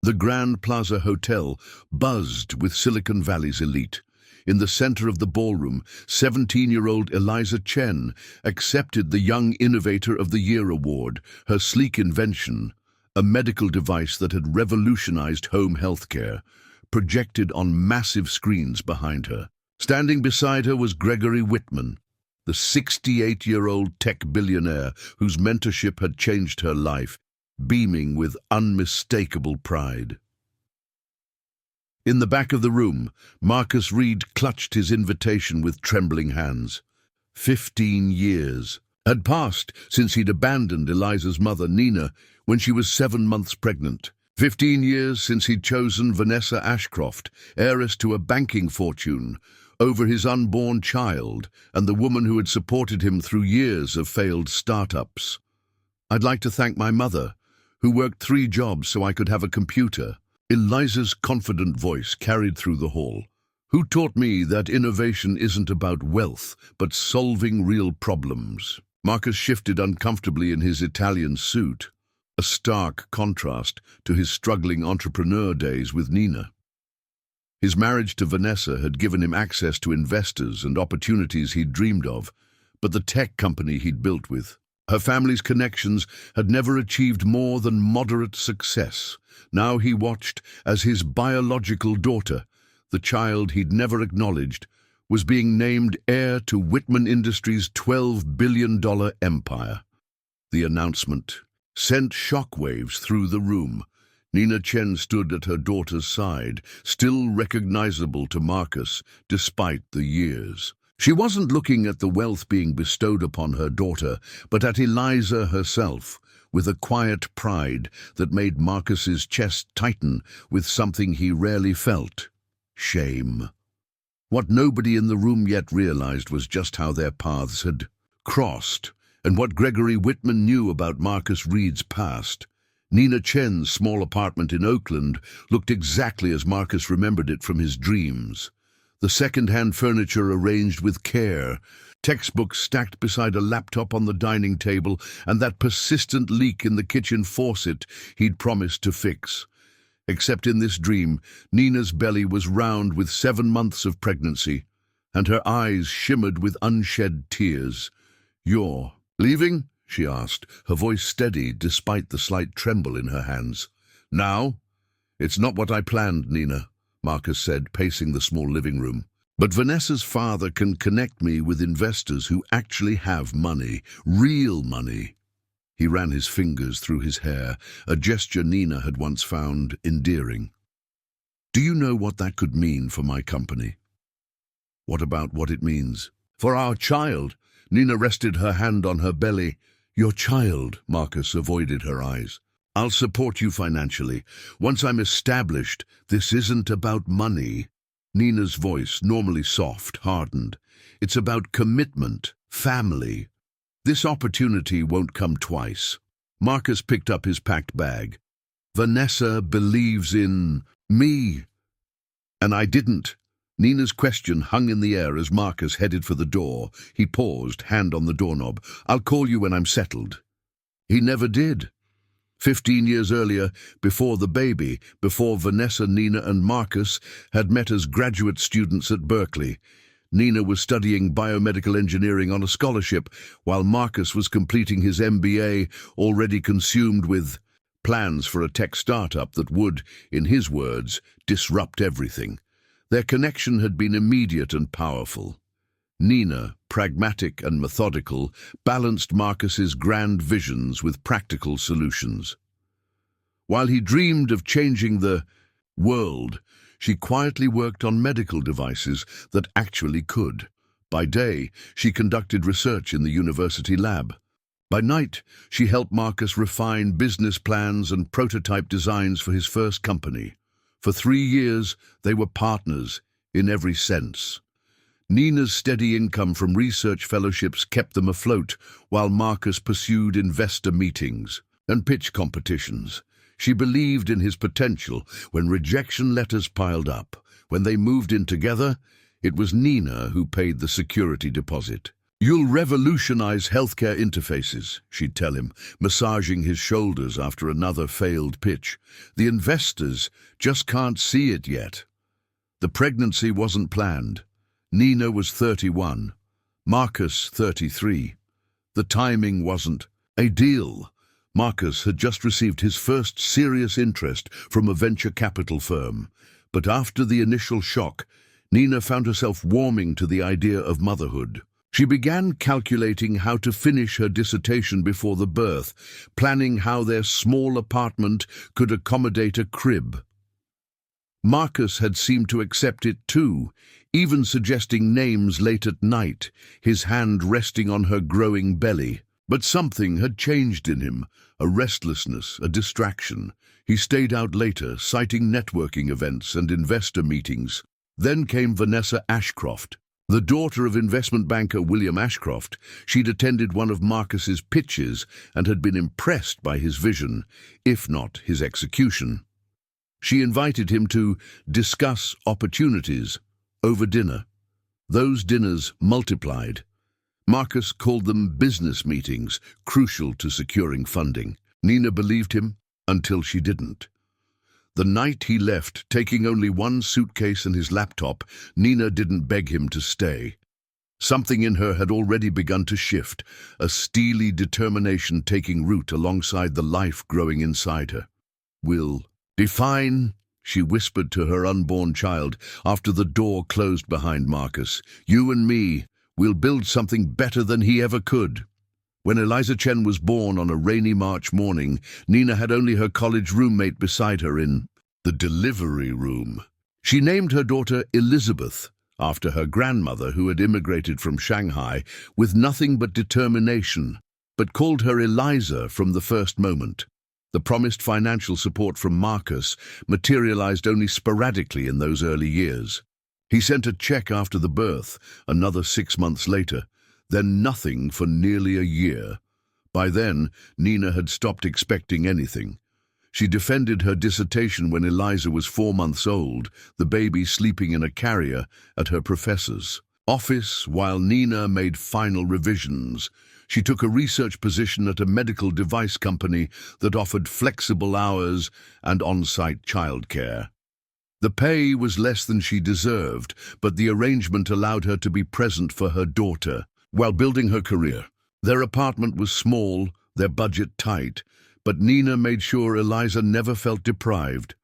The Grand Plaza Hotel buzzed with Silicon Valley's elite. In the center of the ballroom, 17-year-old Eliza Chen accepted the Young Innovator of the Year award, her sleek invention, a medical device that had revolutionized home healthcare, projected on massive screens behind her. Standing beside her was Gregory Whitman, the 68-year-old tech billionaire whose mentorship had changed her life, beaming with unmistakable pride. In the back of the room, Marcus Reed clutched his invitation with trembling hands. 15 years had passed since he'd abandoned Eliza's mother, Nina, when she was 7 months pregnant. 15 years since he'd chosen Vanessa Ashcroft, heiress to a banking fortune, over his unborn child and the woman who had supported him through years of failed startups. "I'd like to thank my mother, who worked 3 jobs so I could have a computer." Eliza's confident voice carried through the hall. "Who taught me that innovation isn't about wealth, but solving real problems?" Marcus shifted uncomfortably in his Italian suit, a stark contrast to his struggling entrepreneur days with Nina. His marriage to Vanessa had given him access to investors and opportunities he'd dreamed of, but the tech company he'd built with her family's connections had never achieved more than moderate success. Now he watched as his biological daughter, the child he'd never acknowledged, was being named heir to Whitman Industries' $12 billion empire. The announcement sent shockwaves through the room. Nina Chen stood at her daughter's side, still recognizable to Marcus despite the years. She wasn't looking at the wealth being bestowed upon her daughter, but at Eliza herself, with a quiet pride that made Marcus's chest tighten with something he rarely felt: shame. What nobody in the room yet realized was just how their paths had crossed, and what Gregory Whitman knew about Marcus Reed's past. Nina Chen's small apartment in Oakland looked exactly as Marcus remembered it from his dreams. The second-hand furniture arranged with care, textbooks stacked beside a laptop on the dining table, and that persistent leak in the kitchen faucet he'd promised to fix. Except in this dream, Nina's belly was round with 7 months of pregnancy, and her eyes shimmered with unshed tears. "You're leaving?" she asked, her voice steady despite the slight tremble in her hands. "Now?" "It's not what I planned, Nina," Marcus said, pacing the small living room. "But Vanessa's father can connect me with investors who actually have money, real money." He ran his fingers through his hair, a gesture Nina had once found endearing. "Do you know what that could mean for my company?" "What about what it means?" "For our child." Nina rested her hand on her belly. "Your child," Marcus avoided her eyes. "I'll support you financially. Once I'm established, this isn't about money." Nina's voice, normally soft, hardened. "It's about commitment, family. This opportunity won't come twice." Marcus picked up his packed bag. "Vanessa believes in me, and I didn't." Nina's question hung in the air as Marcus headed for the door. He paused, hand on the doorknob. "I'll call you when I'm settled." He never did. 15 years earlier, before the baby, before Vanessa, Nina, and Marcus had met as graduate students at Berkeley, Nina was studying biomedical engineering on a scholarship, while Marcus was completing his MBA, already consumed with plans for a tech startup that would, in his words, disrupt everything. Their connection had been immediate and powerful. Nina, pragmatic and methodical, balanced Marcus's grand visions with practical solutions. While he dreamed of changing the world, she quietly worked on medical devices that actually could. By day, she conducted research in the university lab. By night, she helped Marcus refine business plans and prototype designs for his first company. For 3 years, they were partners in every sense. Nina's steady income from research fellowships kept them afloat, while Marcus pursued investor meetings and pitch competitions. She believed in his potential when rejection letters piled up. When they moved in together, it was Nina who paid the security deposit. "You'll revolutionize healthcare interfaces," she'd tell him, massaging his shoulders after another failed pitch. "The investors just can't see it yet." The pregnancy wasn't planned. Nina was 31, Marcus 33. The timing wasn't ideal. Marcus had just received his first serious interest from a venture capital firm. But after the initial shock, Nina found herself warming to the idea of motherhood. She began calculating how to finish her dissertation before the birth, planning how their small apartment could accommodate a crib. Marcus had seemed to accept it too, even suggesting names late at night, his hand resting on her growing belly. But something had changed in him, a restlessness, a distraction. He stayed out later, citing networking events and investor meetings. Then came Vanessa Ashcroft. The daughter of investment banker William Ashcroft, she'd attended one of Marcus's pitches and had been impressed by his vision, if not his execution. She invited him to discuss opportunities over dinner. Those dinners multiplied. Marcus called them business meetings, crucial to securing funding. Nina believed him until she didn't. The night he left, taking only one suitcase and his laptop, Nina didn't beg him to stay. Something in her had already begun to shift, a steely determination taking root alongside the life growing inside her. "We'll define," she whispered to her unborn child after the door closed behind Marcus. "You and me, we'll build something better than he ever could." When Eliza Chen was born on a rainy March morning, Nina had only her college roommate beside her in the delivery room. She named her daughter Elizabeth, after her grandmother who had immigrated from Shanghai with nothing but determination, but called her Eliza from the first moment. The promised financial support from Marcus materialized only sporadically in those early years. He sent a check after the birth, another 6 months later, then nothing for nearly a year. By then, Nina had stopped expecting anything. She defended her dissertation when Eliza was 4 months old, the baby sleeping in a carrier at her professor's office while Nina made final revisions. She took a research position at a medical device company that offered flexible hours and on-site childcare. The pay was less than she deserved, but the arrangement allowed her to be present for her daughter while building her career. Their apartment was small, their budget tight, but Nina made sure Eliza never felt deprived.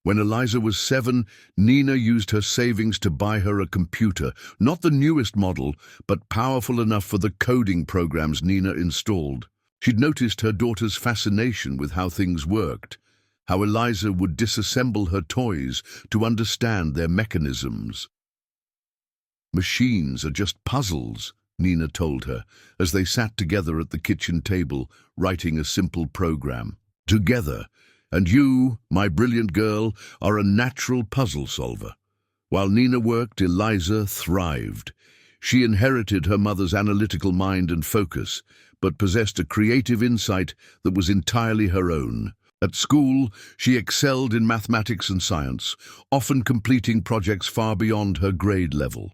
When Eliza was 7, Nina used her savings to buy her a computer, not the newest model, but powerful enough for the coding programs Nina installed. She'd noticed her daughter's fascination with how things worked, how Eliza would disassemble her toys to understand their mechanisms. "Machines are just puzzles," Nina told her, as they sat together at the kitchen table, writing a simple program. "Together, and you, my brilliant girl, are a natural puzzle solver." While Nina worked, Eliza thrived. She inherited her mother's analytical mind and focus, but possessed a creative insight that was entirely her own. At school, she excelled in mathematics and science, often completing projects far beyond her grade level.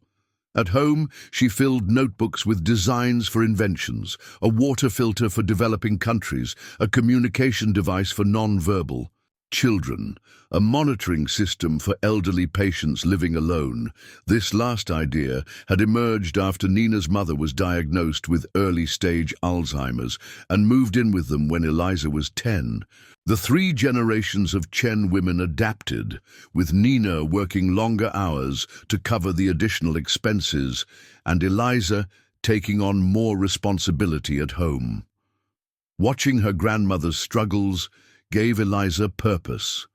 At home, she filled notebooks with designs for inventions, a water filter for developing countries, a communication device for non-verbal children, a monitoring system for elderly patients living alone. This last idea had emerged after Nina's mother was diagnosed with early-stage Alzheimer's and moved in with them when Eliza was 10. The 3 generations of Chen women adapted, with Nina working longer hours to cover the additional expenses and Eliza taking on more responsibility at home. Watching her grandmother's struggles gave Eliza purpose.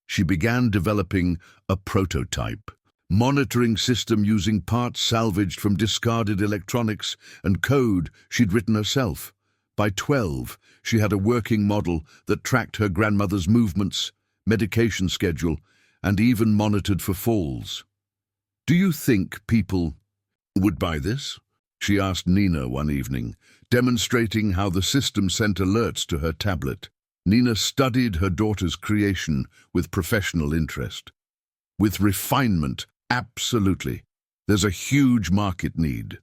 She began developing a prototype, monitoring system using parts salvaged from discarded electronics and code she'd written herself. By 12, she had a working model that tracked her grandmother's movements, medication schedule, and even monitored for falls. "Do you think people would buy this?" she asked Nina one evening, demonstrating how the system sent alerts to her tablet. Nina studied her daughter's creation with professional interest. "With refinement, absolutely. There's a huge market need."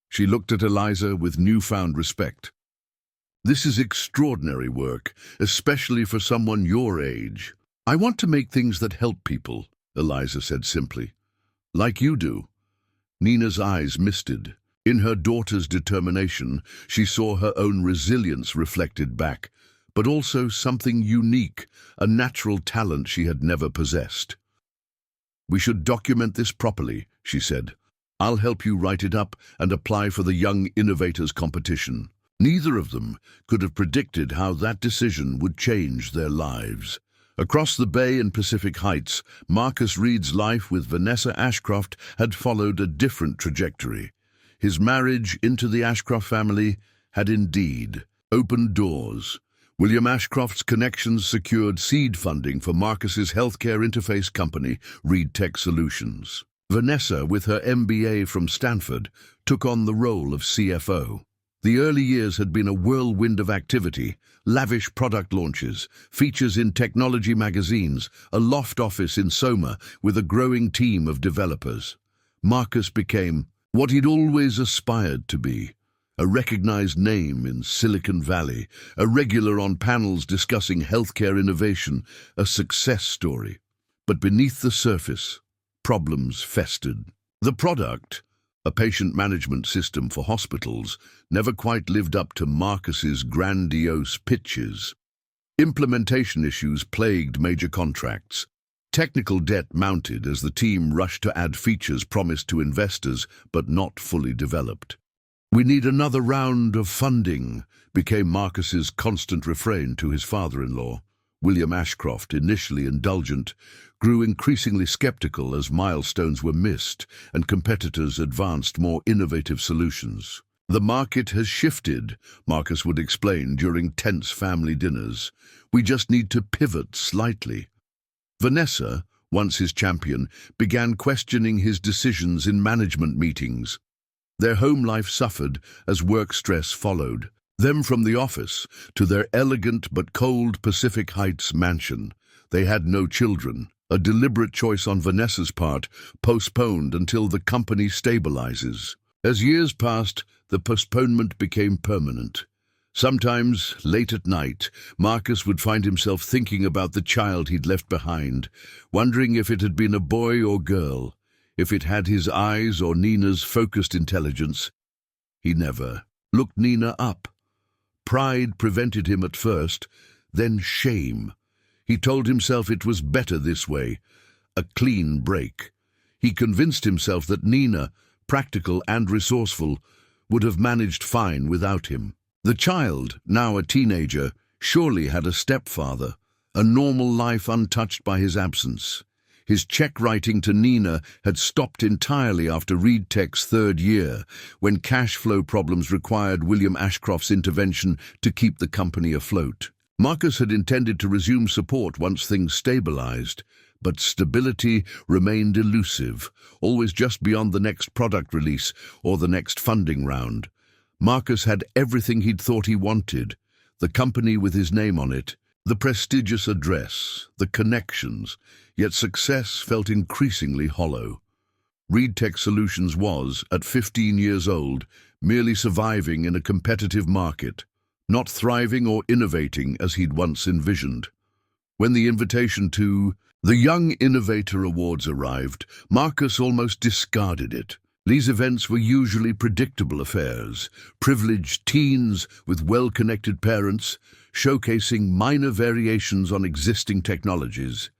She looked at Eliza with newfound respect. "This is extraordinary work, especially for someone your age." "I want to make things that help people," Eliza said simply. "Like you do." Nina's eyes misted. In her daughter's determination, she saw her own resilience reflected back, but also something unique, a natural talent she had never possessed. "We should document this properly," she said. "I'll help you write it up and apply for the Young Innovators competition." Neither of them could have predicted how that decision would change their lives. Across the bay in Pacific Heights, Marcus Reed's life with Vanessa Ashcroft had followed a different trajectory. His marriage into the Ashcroft family had indeed opened doors. William Ashcroft's connections secured seed funding for Marcus's healthcare interface company, Reed Tech Solutions. Vanessa, with her MBA from Stanford, took on the role of CFO. The early years had been a whirlwind of activity, lavish product launches, features in technology magazines, a loft office in Soma with a growing team of developers. Marcus became what he'd always aspired to be, a recognized name in Silicon Valley, a regular on panels discussing healthcare innovation, a success story. But beneath the surface, problems festered. The product, a patient management system for hospitals, never quite lived up to Marcus's grandiose pitches. Implementation issues plagued major contracts. Technical debt mounted as the team rushed to add features promised to investors but not fully developed. "We need another round of funding," became Marcus's constant refrain to his father-in-law. William Ashcroft, initially indulgent, grew increasingly skeptical as milestones were missed and competitors advanced more innovative solutions. "The market has shifted," Marcus would explain during tense family dinners. "We just need to pivot slightly." Vanessa, once his champion, began questioning his decisions in management meetings. Their home life suffered as work stress followed. Them from the office to their elegant but cold Pacific Heights mansion. They had no children, a deliberate choice on Vanessa's part, postponed until the company stabilizes. As years passed, the postponement became permanent. Sometimes, late at night, Marcus would find himself thinking about the child he'd left behind, wondering if it had been a boy or girl, if it had his eyes or Nina's focused intelligence. He never looked Nina up. Pride prevented him at first, then shame. He told himself it was better this way, a clean break. He convinced himself that Nina, practical and resourceful, would have managed fine without him. The child, now a teenager, surely had a stepfather, a normal life untouched by his absence. His check writing to Nina had stopped entirely after Reed Tech's third year, when cash flow problems required William Ashcroft's intervention to keep the company afloat. Marcus had intended to resume support once things stabilized, but stability remained elusive, always just beyond the next product release or the next funding round. Marcus had everything he'd thought he wanted, the company with his name on it, the prestigious address, the connections, yet success felt increasingly hollow. Reed Tech Solutions was, at 15 years old, merely surviving in a competitive market, not thriving or innovating as he'd once envisioned. When the invitation to the Young Innovator Awards arrived, Marcus almost discarded it. These events were usually predictable affairs, privileged teens with well-connected parents, showcasing minor variations on existing technologies.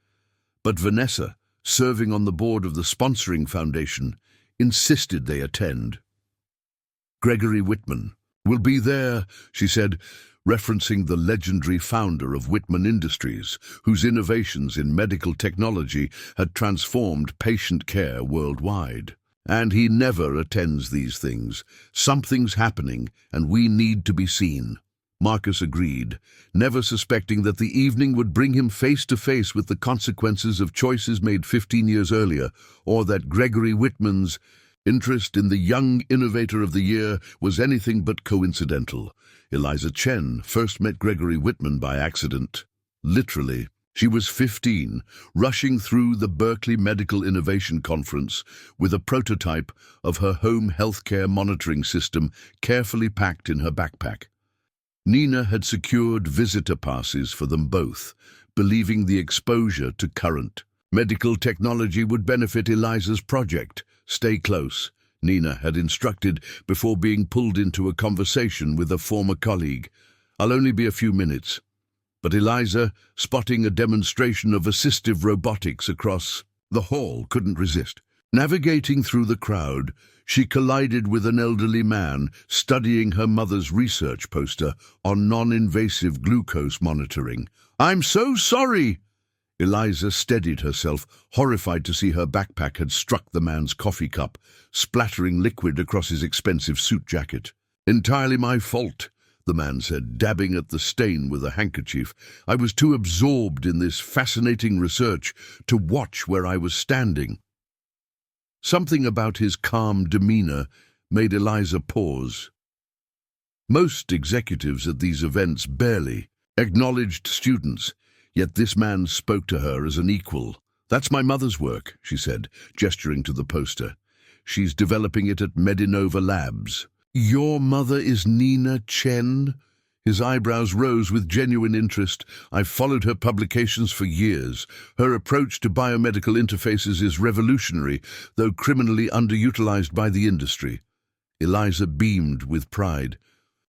But Vanessa, serving on the board of the sponsoring foundation, insisted they attend. "Gregory Whitman will be there," she said, referencing the legendary founder of Whitman Industries, whose innovations in medical technology had transformed patient care worldwide. "And he never attends these things. Something's happening, and we need to be seen." Marcus agreed, never suspecting that the evening would bring him face to face with the consequences of choices made 15 years earlier, or that Gregory Whitman's interest in the Young Innovator of the Year was anything but coincidental. Eliza Chen first met Gregory Whitman by accident. Literally, She was 15, rushing through the Berkeley Medical Innovation Conference with a prototype of her home healthcare monitoring system carefully packed in her backpack. Nina had secured visitor passes for them both, believing the exposure to current medical technology would benefit Eliza's project. "Stay close," Nina had instructed before being pulled into a conversation with a former colleague. "I'll only be a few minutes." But Eliza, spotting a demonstration of assistive robotics across the hall, couldn't resist. Navigating through the crowd, she collided with an elderly man studying her mother's research poster on non-invasive glucose monitoring. "I'm so sorry!" Eliza steadied herself, horrified to see her backpack had struck the man's coffee cup, splattering liquid across his expensive suit jacket. "Entirely my fault," the man said, dabbing at the stain with a handkerchief. "I was too absorbed in this fascinating research to watch where I was standing." Something about his calm demeanor made Eliza pause. Most executives at these events barely acknowledged students, yet this man spoke to her as an equal. "That's my mother's work," she said, gesturing to the poster. "She's developing it at Medinova Labs." "Your mother is Nina Chen?" His eyebrows rose with genuine interest. "I've followed her publications for years. Her approach to biomedical interfaces is revolutionary, though criminally underutilized by the industry." Eliza beamed with pride.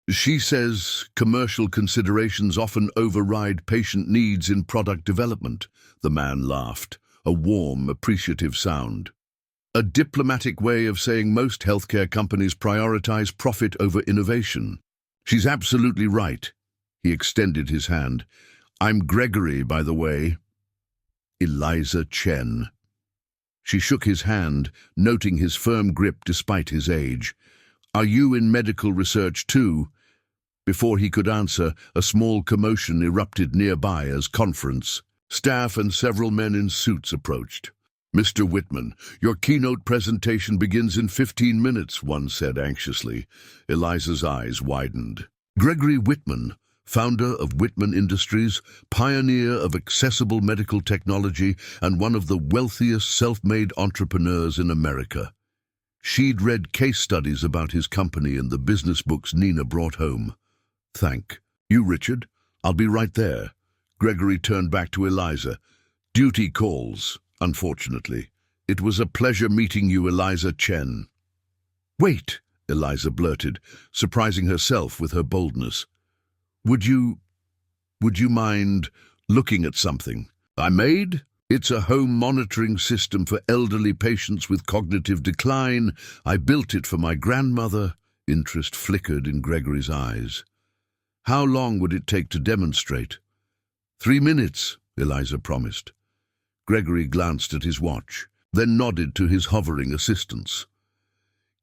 "She says commercial considerations often override patient needs in product development." The man laughed, a warm, appreciative sound. "A diplomatic way of saying most healthcare companies prioritize profit over innovation." "She's absolutely right." He extended his hand. "I'm Gregory, by the way." Eliza Chen. She shook his hand, noting his firm grip despite his age. "Are you in medical research too?" Before he could answer, a small commotion erupted nearby as conference staff and several men in suits approached. "Mr. Whitman, your keynote presentation begins in 15 minutes, one said anxiously. Eliza's eyes widened. Gregory Whitman, founder of Whitman Industries, pioneer of accessible medical technology, and one of the wealthiest self-made entrepreneurs in America. She'd read case studies about his company in the business books Nina brought home. "Thank you, Richard. I'll be right there." Gregory turned back to Eliza. "Duty calls, unfortunately. It was a pleasure meeting you, Eliza Chen." "Wait," Eliza blurted, surprising herself with her boldness. Would you mind looking at something I made? It's a home monitoring system for elderly patients with cognitive decline. I built it for my grandmother." Interest flickered in Gregory's eyes. "How long would it take to demonstrate?" 3 minutes, Eliza promised. Gregory glanced at his watch, then nodded to his hovering assistants.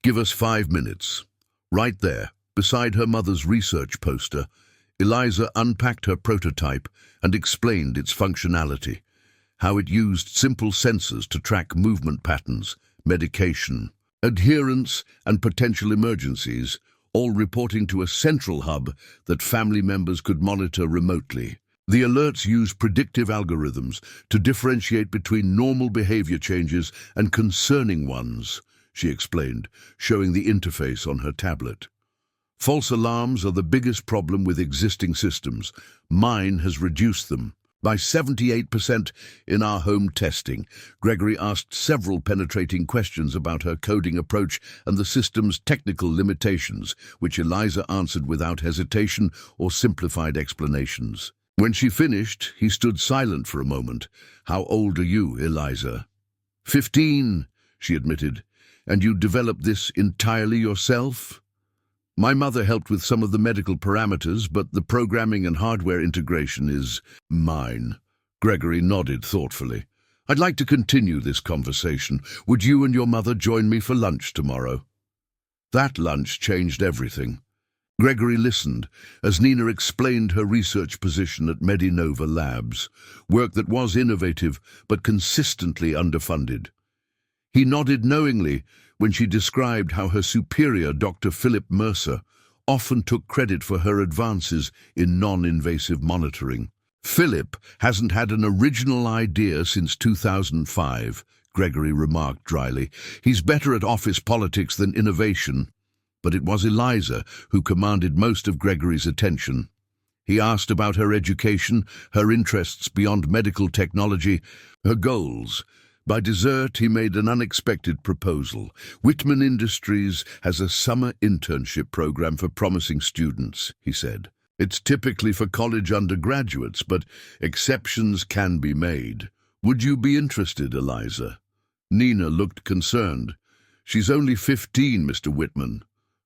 "Give us 5 minutes." Right there, beside her mother's research poster, Eliza unpacked her prototype and explained its functionality, how it used simple sensors to track movement patterns, medication, adherence, and potential emergencies, all reporting to a central hub that family members could monitor remotely. The alerts use predictive algorithms to differentiate between normal behavior changes and concerning ones, she explained, showing the interface on her tablet. "False alarms are the biggest problem with existing systems. Mine has reduced them by 78% in our home testing." Gregory asked several penetrating questions about her coding approach and the system's technical limitations, which Eliza answered without hesitation or simplified explanations. When she finished, he stood silent for a moment. "How old are you, Eliza?" 15, she admitted. "And you developed this entirely yourself?" "My mother helped with some of the medical parameters, but the programming and hardware integration is mine." Gregory nodded thoughtfully. "I'd like to continue this conversation. Would you and your mother join me for lunch tomorrow?" That lunch changed everything. Gregory listened as Nina explained her research position at Medinova Labs, work that was innovative but consistently underfunded. He nodded knowingly when she described how her superior, Dr. Philip Mercer, often took credit for her advances in non-invasive monitoring. Philip hasn't had an original idea since 2005, Gregory remarked dryly. He's better at office politics than innovation. But it was Eliza who commanded most of Gregory's attention. He asked about her education, her interests beyond medical technology, her goals. By dessert, he made an unexpected proposal. Whitman Industries has a summer internship program for promising students, he said. It's typically for college undergraduates, but exceptions can be made. Would you be interested, Eliza? Nina looked concerned. She's only 15, Mr. Whitman.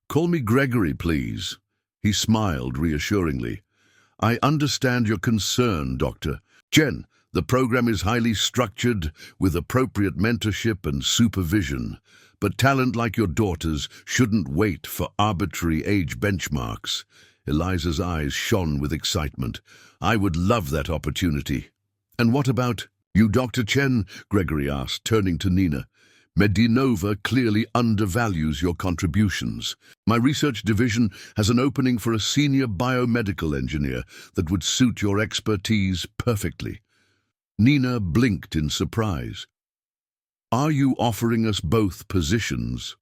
Call me Gregory, please. He smiled reassuringly. I understand your concern, Doctor. Jen, the program is highly structured with appropriate mentorship and supervision, but talent like your daughter's shouldn't wait for arbitrary age benchmarks. Eliza's eyes shone with excitement. I would love that opportunity. And what about you, Dr. Chen? Gregory asked, turning to Nina. Medinova clearly undervalues your contributions. My research division has an opening for a senior biomedical engineer that would suit your expertise perfectly. Nina blinked in surprise. Are you offering us both positions?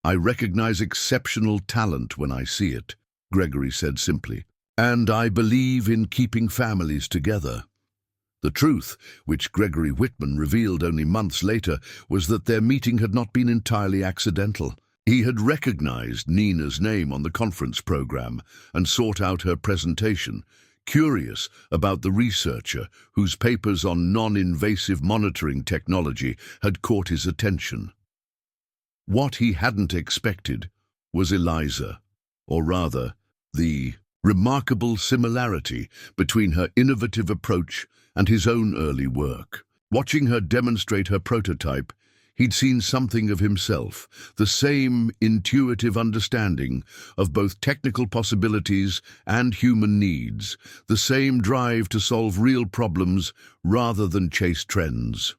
I recognize exceptional talent when I see it, Gregory said simply, and I believe in keeping families together. The truth, which Gregory Whitman revealed only months later, was that their meeting had not been entirely accidental. He had recognized Nina's name on the conference program and sought out her presentation, curious about the researcher whose papers on non-invasive monitoring technology had caught his attention. What he hadn't expected was Eliza, or rather, the remarkable similarity between her innovative approach and his own early work. Watching her demonstrate her prototype, he'd seen something of himself, the same intuitive understanding of both technical possibilities and human needs, the same drive to solve real problems rather than chase trends.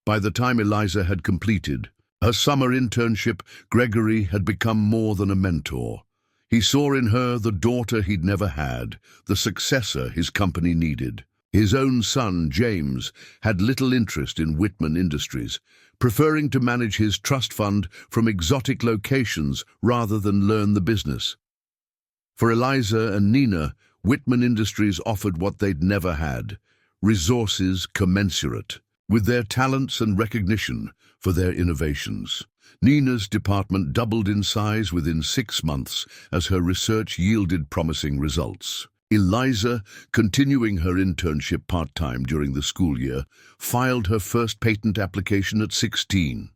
By the time Eliza had completed her summer internship, Gregory had become more than a mentor. He saw in her the daughter he'd never had, the successor his company needed. His own son, James, had little interest in Whitman Industries, preferring to manage his trust fund from exotic locations rather than learn the business. For Eliza and Nina, Whitman Industries offered what they'd never had, resources commensurate with their talents and recognition for their innovations. Nina's department doubled in size within 6 months as her research yielded promising results. Eliza, continuing her internship part-time during the school year, filed her first patent application at 16.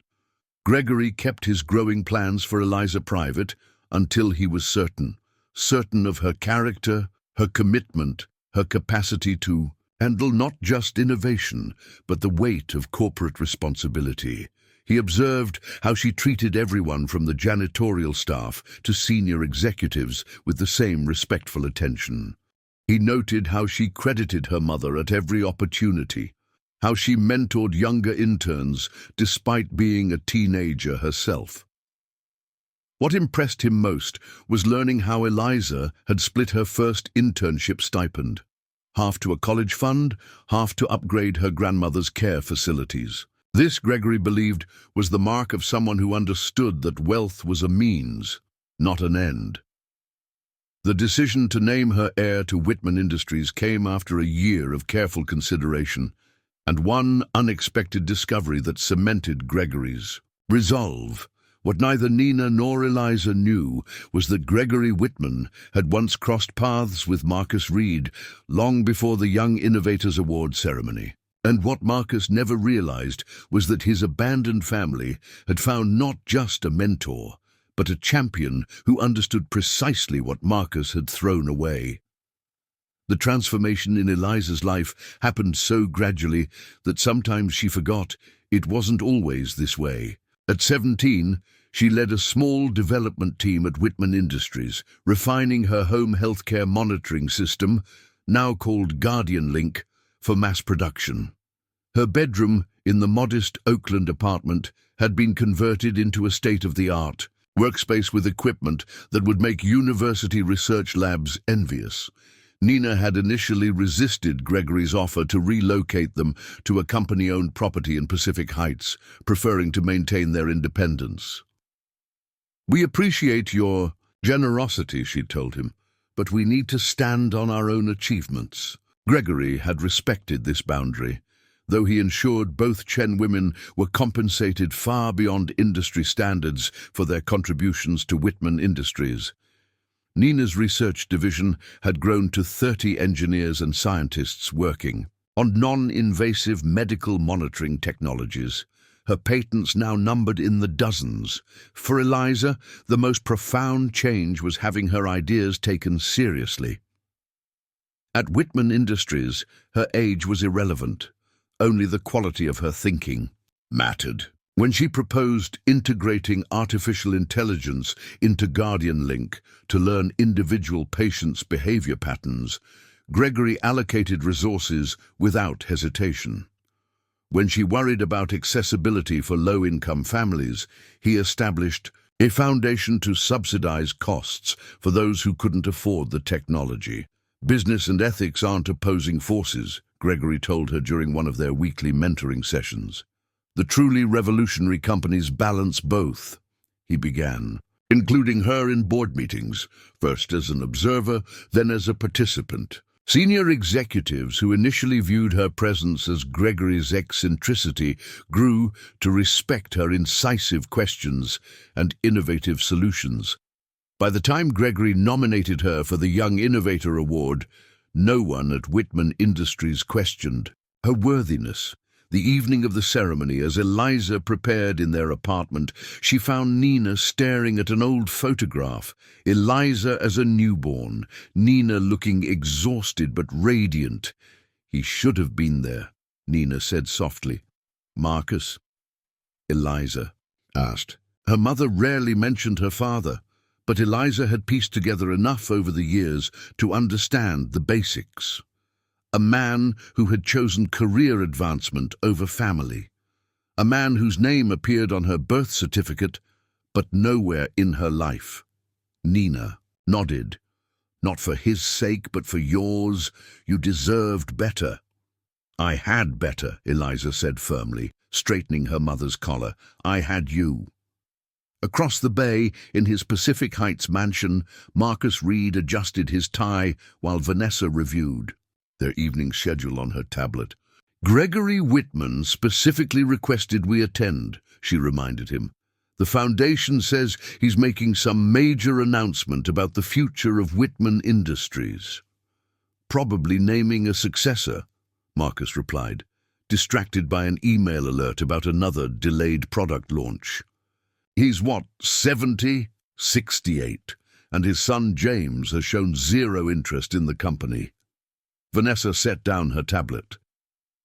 Gregory kept his growing plans for Eliza private until he was certain of her character, her commitment, her capacity to handle not just innovation, but the weight of corporate responsibility. He observed how she treated everyone from the janitorial staff to senior executives with the same respectful attention. He noted how she credited her mother at every opportunity, how she mentored younger interns despite being a teenager herself. What impressed him most was learning how Eliza had split her first internship stipend, half to a college fund, half to upgrade her grandmother's care facilities. This, Gregory believed, was the mark of someone who understood that wealth was a means, not an end. The decision to name her heir to Whitman Industries came after a year of careful consideration, and one unexpected discovery that cemented Gregory's resolve. What neither Nina nor Eliza knew was that Gregory Whitman had once crossed paths with Marcus Reed long before the Young Innovators Award ceremony. And what Marcus never realized was that his abandoned family had found not just a mentor, but a champion who understood precisely what Marcus had thrown away. The transformation in Eliza's life happened so gradually that sometimes she forgot it wasn't always this way. At 17, she led a small development team at Whitman Industries, refining her home healthcare monitoring system, now called Guardian Link, for mass production. Her bedroom in the modest Oakland apartment had been converted into a state-of-the-art workspace with equipment that would make university research labs envious. Nina had initially resisted Gregory's offer to relocate them to a company-owned property in Pacific Heights, preferring to maintain their independence. "We appreciate your generosity," she told him, "but we need to stand on our own achievements." Gregory had respected this boundary, though he ensured both Chen women were compensated far beyond industry standards for their contributions to Whitman Industries. Nina's research division had grown to 30 engineers and scientists working on non-invasive medical monitoring technologies. Her patents now numbered in the dozens. For Eliza, the most profound change was having her ideas taken seriously. At Whitman Industries, her age was irrelevant. Only the quality of her thinking mattered. When she proposed integrating artificial intelligence into Guardian Link to learn individual patients' behavior patterns, Gregory allocated resources without hesitation. When she worried about accessibility for low-income families, he established a foundation to subsidize costs for those who couldn't afford the technology. "Business and ethics aren't opposing forces," Gregory told her during one of their weekly mentoring sessions. "The truly revolutionary companies balance both," he began, including her in board meetings, first as an observer, then as a participant. Senior executives who initially viewed her presence as Gregory's eccentricity grew to respect her incisive questions and innovative solutions. By the time Gregory nominated her for the Young Innovator Award, no one at Whitman Industries questioned her worthiness. The evening of the ceremony, as Eliza prepared in their apartment, she found Nina staring at an old photograph. Eliza as a newborn, Nina looking exhausted but radiant. "He should have been there," Nina said softly. "Marcus?" Eliza asked. Her mother rarely mentioned her father, but Eliza had pieced together enough over the years to understand the basics. A man who had chosen career advancement over family. A man whose name appeared on her birth certificate, but nowhere in her life. Nina nodded. "Not for his sake, but for yours. You deserved better." "I had better," Eliza said firmly, straightening her mother's collar. "I had you." Across the bay, in his Pacific Heights mansion, Marcus Reed adjusted his tie while Vanessa reviewed their evening schedule on her tablet. "Gregory Whitman specifically requested we attend," she reminded him. "The Foundation says he's making some major announcement about the future of Whitman Industries." "Probably naming a successor," Marcus replied, distracted by an email alert about another delayed product launch. "He's what, 70? 68, and his son James has shown zero interest in the company." Vanessa set down her tablet.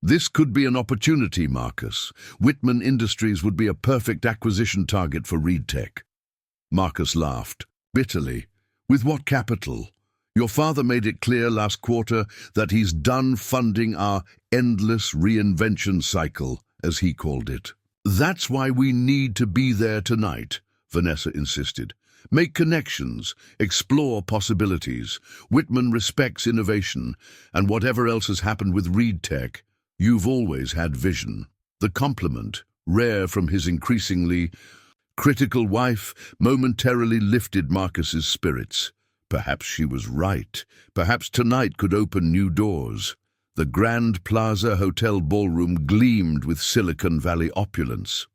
"This could be an opportunity, Marcus. Whitman Industries would be a perfect acquisition target for ReedTech." Marcus laughed, bitterly. "With what capital? Your father made it clear last quarter that he's done funding our endless reinvention cycle, as he called it." "That's why we need to be there tonight," Vanessa insisted. "Make connections, explore possibilities. Whitman respects innovation, and whatever else has happened with ReedTech, you've always had vision." The compliment, rare from his increasingly critical wife, momentarily lifted Marcus's spirits. Perhaps she was right. Perhaps tonight could open new doors. The Grand Plaza Hotel ballroom gleamed with Silicon Valley opulence.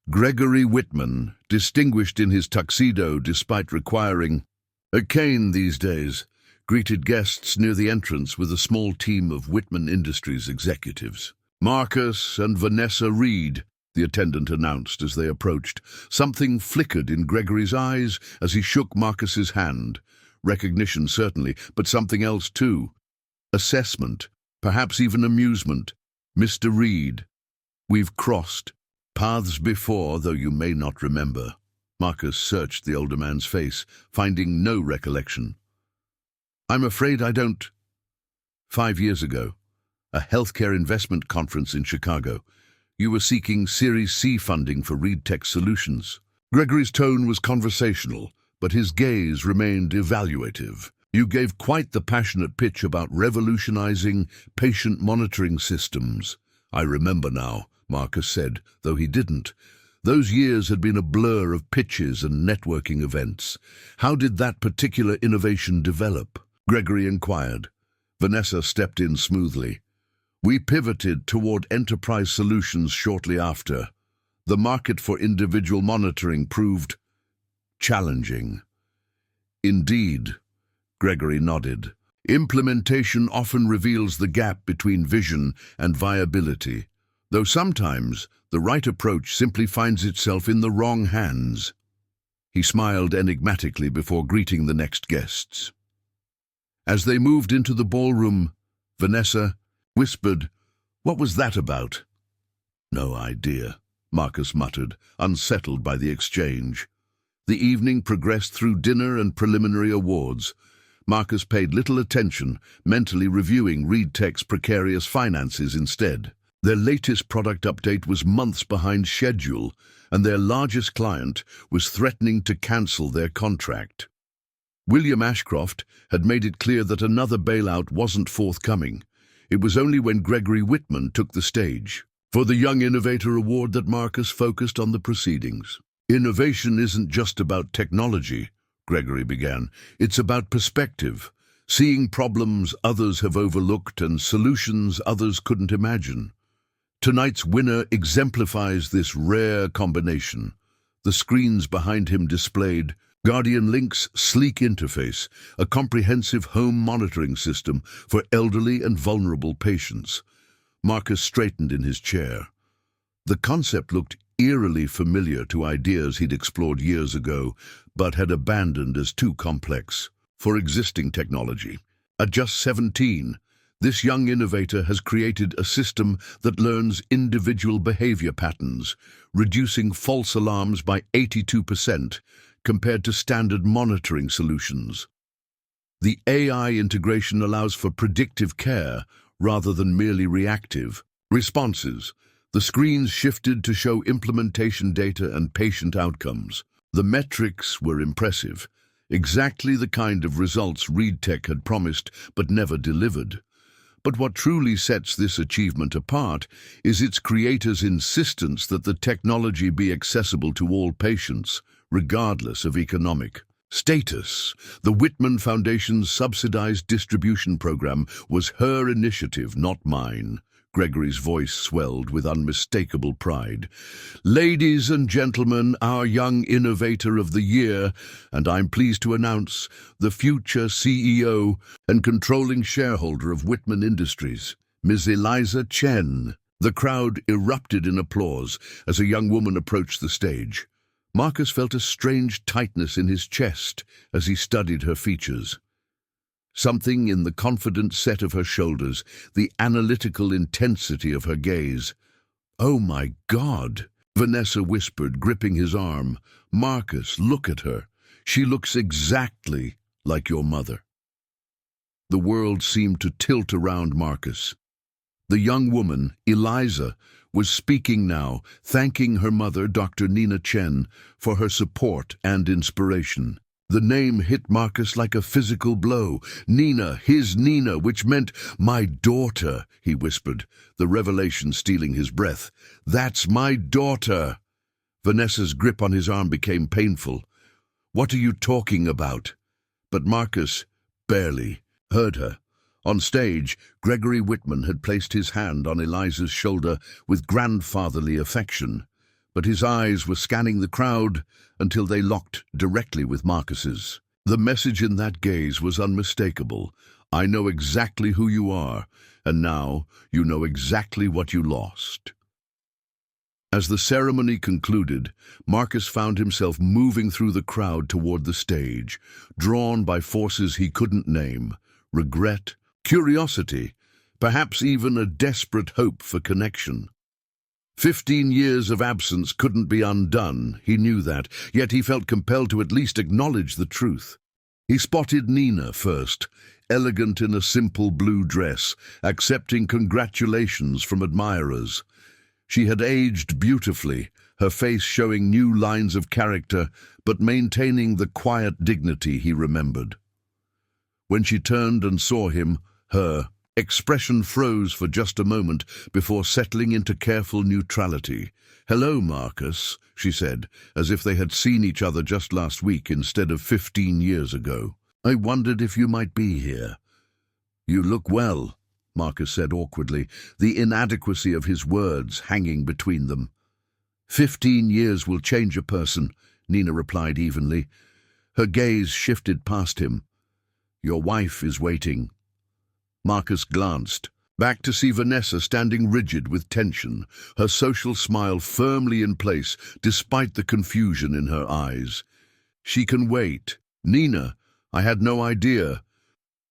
Gregory Whitman, distinguished in his tuxedo despite requiring a cane these days, greeted guests near the entrance with a small team of Whitman Industries executives. "Marcus and Vanessa Reed," the attendant announced as they approached. Something flickered in Gregory's eyes as he shook Marcus's hand. Recognition, certainly, but something else too. Assessment, perhaps even amusement. "Mr. Reed, we've crossed paths before, though you may not remember." Marcus searched the older man's face, finding no recollection. "I'm afraid I don't." 5 years ago, a healthcare investment conference in Chicago. You were seeking Series C funding for ReedTech Solutions. Gregory's tone was conversational, but his gaze remained evaluative. You gave quite the passionate pitch about revolutionizing patient monitoring systems. I remember now, Marcus said, though he didn't. Those years had been a blur of pitches and networking events. How did that particular innovation develop? Gregory inquired. Vanessa stepped in smoothly. We pivoted toward enterprise solutions shortly after. The market for individual monitoring proved challenging. Indeed, Gregory nodded. Implementation often reveals the gap between vision and viability, though sometimes the right approach simply finds itself in the wrong hands. He smiled enigmatically before greeting the next guests. As they moved into the ballroom, Vanessa whispered, "What was that about?" "No idea," Marcus muttered, unsettled by the exchange. The evening progressed through dinner and preliminary awards. Marcus paid little attention, mentally reviewing ReedTech's precarious finances instead. Their latest product update was months behind schedule, and their largest client was threatening to cancel their contract. William Ashcroft had made it clear that another bailout wasn't forthcoming. It was only when Gregory Whitman took the stage for the Young Innovator Award that Marcus focused on the proceedings. Innovation isn't just about technology, Gregory began. It's about perspective, seeing problems others have overlooked and solutions others couldn't imagine. Tonight's winner exemplifies this rare combination. The screens behind him displayed Guardian Link's sleek interface, a comprehensive home monitoring system for elderly and vulnerable patients. Marcus straightened in his chair. The concept looked eerily familiar to ideas he'd explored years ago, but had abandoned as too complex for existing technology. At just 17, this young innovator has created a system that learns individual behavior patterns, reducing false alarms by 82% compared to standard monitoring solutions. The AI integration allows for predictive care rather than merely reactive responses. The screens shifted to show implementation data and patient outcomes. The metrics were impressive, exactly the kind of results ReedTech had promised but never delivered. But what truly sets this achievement apart is its creators' insistence that the technology be accessible to all patients, regardless of economic status. The Whitman Foundation's subsidized distribution program was her initiative, not mine. Gregory's voice swelled with unmistakable pride. Ladies and gentlemen, our young innovator of the year, and I'm pleased to announce the future CEO and controlling shareholder of Whitman Industries, Ms. Eliza Chen. The crowd erupted in applause as a young woman approached the stage. Marcus felt a strange tightness in his chest as he studied her features. Something in the confident set of her shoulders, the analytical intensity of her gaze. "Oh my God," Vanessa whispered, gripping his arm. "Marcus, look at her. She looks exactly like your mother." The world seemed to tilt around Marcus. The young woman, Eliza, was speaking now, thanking her mother, Dr. Nina Chen, for her support and inspiration. The name hit Marcus like a physical blow. Nina, his Nina, which meant, "My daughter," he whispered, the revelation stealing his breath. "That's my daughter." Vanessa's grip on his arm became painful. "What are you talking about?" But Marcus barely heard her. On stage, Gregory Whitman had placed his hand on Eliza's shoulder with grandfatherly affection, but his eyes were scanning the crowd until they locked directly with Marcus's. The message in that gaze was unmistakable. "I know exactly who you are, and now you know exactly what you lost." As the ceremony concluded, Marcus found himself moving through the crowd toward the stage, drawn by forces he couldn't name: regret, curiosity, perhaps even a desperate hope for connection. 15 years of absence couldn't be undone, he knew that, yet he felt compelled to at least acknowledge the truth. He spotted Nina first, elegant in a simple blue dress, accepting congratulations from admirers. She had aged beautifully, her face showing new lines of character, but maintaining the quiet dignity he remembered. When she turned and saw him, her expression froze for just a moment before settling into careful neutrality. "Hello, Marcus," she said, as if they had seen each other just last week instead of 15 years ago. "I wondered if you might be here." "You look well," Marcus said awkwardly, the inadequacy of his words hanging between them. 15 years will change a person," Nina replied evenly. Her gaze shifted past him. "Your wife is waiting." Marcus glanced, back to see Vanessa standing rigid with tension, her social smile firmly in place despite the confusion in her eyes. "She can wait. Nina, I had no idea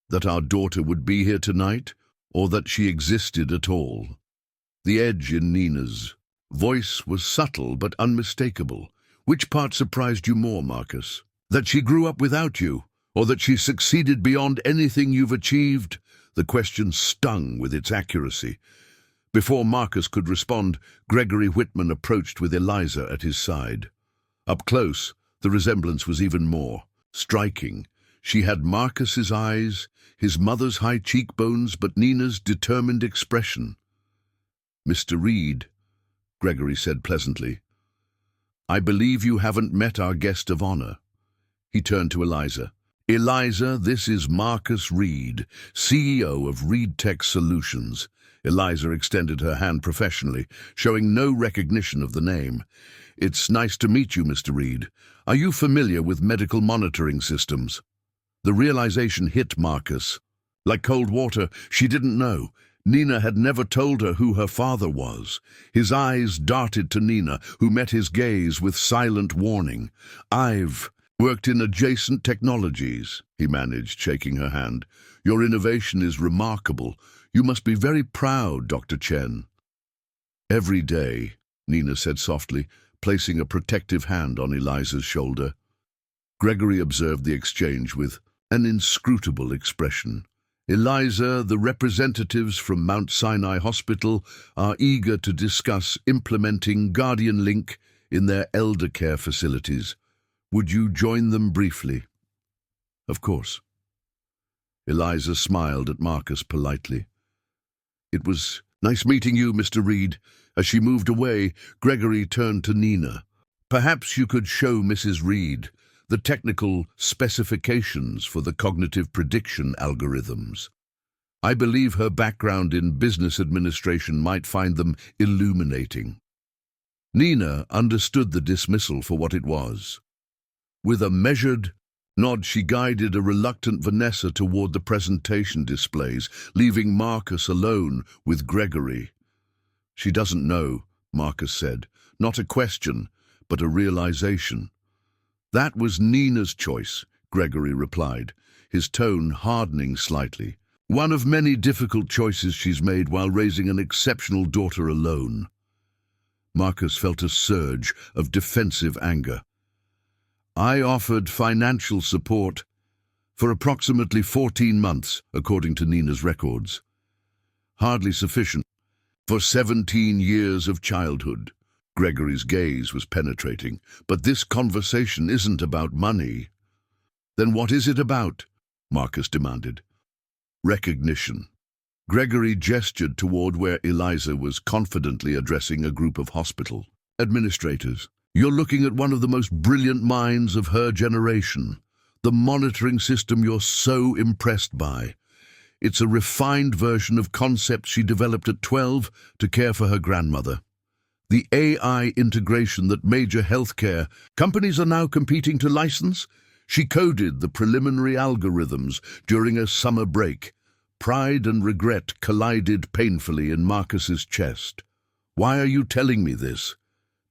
that our daughter would be here tonight, or that she existed at all." The edge in Nina's voice was subtle but unmistakable. "Which part surprised you more, Marcus? That she grew up without you, or that she succeeded beyond anything you've achieved?" The question stung with its accuracy. Before Marcus could respond, Gregory Whitman approached with Eliza at his side. Up close, the resemblance was even more striking. She had Marcus's eyes, his mother's high cheekbones, but Nina's determined expression. "Mr. Reed," Gregory said pleasantly, "I believe you haven't met our guest of honor." He turned to Eliza. "Eliza, this is Marcus Reed, CEO of Reed Tech Solutions." Eliza extended her hand professionally, showing no recognition of the name. "It's nice to meet you, Mr. Reed. Are you familiar with medical monitoring systems?" The realization hit Marcus. Like cold water, she didn't know. Nina had never told her who her father was. His eyes darted to Nina, who met his gaze with silent warning. "I've worked in adjacent technologies," he managed, shaking her hand. "Your innovation is remarkable. You must be very proud, Dr. Chen." "Every day," Nina said softly, placing a protective hand on Eliza's shoulder. Gregory observed the exchange with an inscrutable expression. "Eliza, the representatives from Mount Sinai Hospital are eager to discuss implementing Guardian Link in their elder care facilities. Would you join them briefly?" "Of course." Eliza smiled at Marcus politely. "It was nice meeting you, Mr. Reed." As she moved away, Gregory turned to Nina. "Perhaps you could show Mrs. Reed the technical specifications for the cognitive prediction algorithms. I believe her background in business administration might find them illuminating." Nina understood the dismissal for what it was. With a measured nod, she guided a reluctant Vanessa toward the presentation displays, leaving Marcus alone with Gregory. "She doesn't know," Marcus said. "Not a question, but a realization." "That was Nina's choice," Gregory replied, his tone hardening slightly. "One of many difficult choices she's made while raising an exceptional daughter alone." Marcus felt a surge of defensive anger. "I offered financial support for approximately 14 months, according to Nina's records. Hardly sufficient for 17 years of childhood." Gregory's gaze was penetrating. "But this conversation isn't about money." "Then what is it about?" Marcus demanded. "Recognition." Gregory gestured toward where Eliza was confidently addressing a group of hospital administrators. "You're looking at one of the most brilliant minds of her generation. The monitoring system you're so impressed by. It's a refined version of concepts she developed at 12 to care for her grandmother. The AI integration that major healthcare companies are now competing to license? She coded the preliminary algorithms during a summer break. Pride and regret collided painfully in Marcus's chest. "Why are you telling me this?"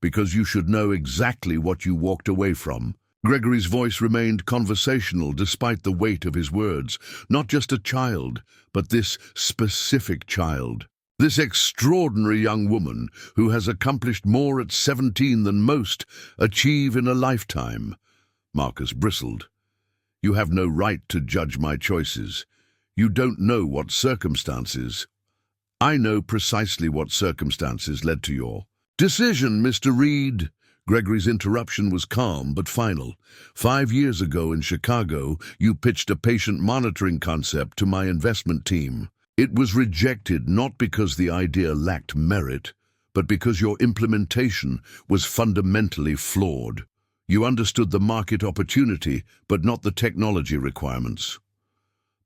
"Because you should know exactly what you walked away from." Gregory's voice remained conversational despite the weight of his words. "Not just a child, but this specific child. This extraordinary young woman who has accomplished more at 17 than most achieve in a lifetime." Marcus bristled. "You have no right to judge my choices. You don't know what circumstances." "I know precisely what circumstances led to your decision, Mr. Reed," Gregory's interruption was calm but final. 5 years ago in Chicago, you pitched a patient monitoring concept to my investment team. It was rejected not because the idea lacked merit, but because your implementation was fundamentally flawed. You understood the market opportunity, but not the technology requirements.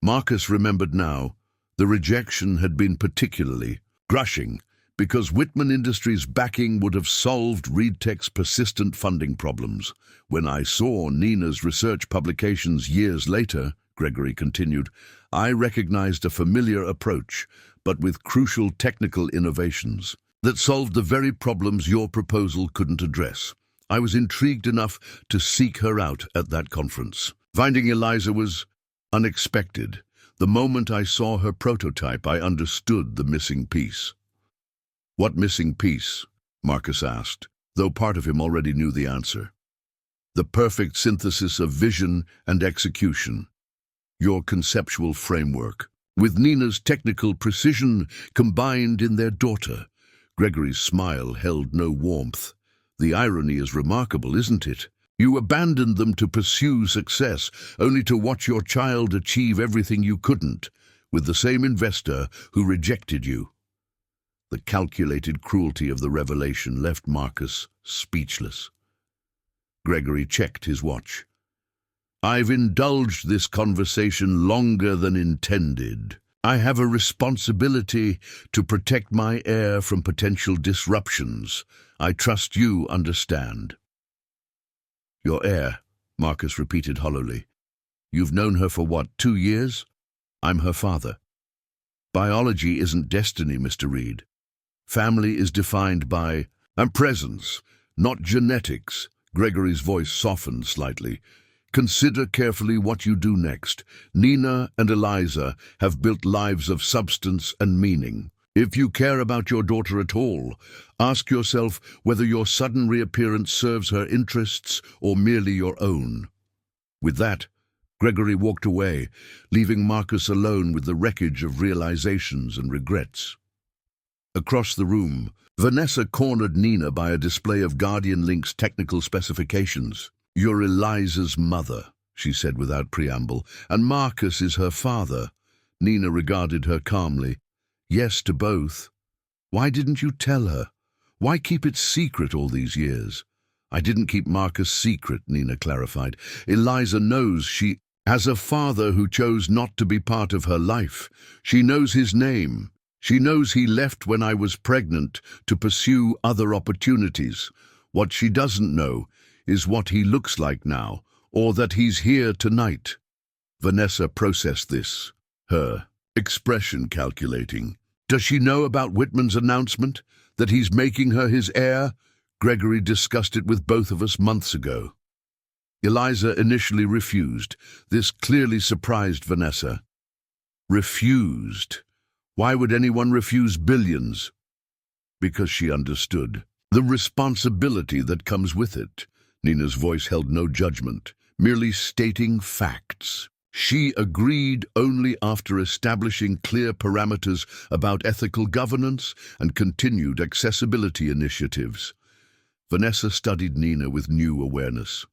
Marcus remembered now. The rejection had been particularly crushing, because Whitman Industries' backing would have solved ReedTech's persistent funding problems. When I saw Nina's research publications years later, Gregory continued, I recognized a familiar approach, but with crucial technical innovations that solved the very problems your proposal couldn't address. I was intrigued enough to seek her out at that conference. Finding Eliza was unexpected. The moment I saw her prototype, I understood the missing piece. What missing piece? Marcus asked, though part of him already knew the answer. The perfect synthesis of vision and execution. Your conceptual framework, with Nina's technical precision combined in their daughter. Gregory's smile held no warmth. The irony is remarkable, isn't it? You abandoned them to pursue success, only to watch your child achieve everything you couldn't, with the same investor who rejected you. The calculated cruelty of the revelation left Marcus speechless. Gregory checked his watch. I've indulged this conversation longer than intended. I have a responsibility to protect my heir from potential disruptions. I trust you understand. Your heir, Marcus repeated hollowly. You've known her for what, 2 years? I'm her father. Biology isn't destiny, Mr. Reed. Family is defined by presence, not genetics. Gregory's voice softened slightly. Consider carefully what you do next. Nina and Eliza have built lives of substance and meaning. If you care about your daughter at all, ask yourself whether your sudden reappearance serves her interests or merely your own. With that, Gregory walked away, leaving Marcus alone with the wreckage of realizations and regrets. Across the room, Vanessa cornered Nina by a display of Guardian Link's technical specifications. You're Eliza's mother, she said without preamble, and Marcus is her father. Nina regarded her calmly. Yes to both. Why didn't you tell her? Why keep it secret all these years? I didn't keep Marcus secret, Nina clarified. Eliza knows she has a father who chose not to be part of her life. She knows his name. She knows he left when I was pregnant to pursue other opportunities. What she doesn't know is what he looks like now, or that he's here tonight. Vanessa processed this, her expression calculating. Does she know about Whitman's announcement, that he's making her his heir? Gregory discussed it with both of us months ago. Eliza initially refused. This clearly surprised Vanessa. Refused? Why would anyone refuse billions? Because she understood the responsibility that comes with it. Nina's voice held no judgment, merely stating facts. She agreed only after establishing clear parameters about ethical governance and continued accessibility initiatives. Vanessa studied Nina with new awareness.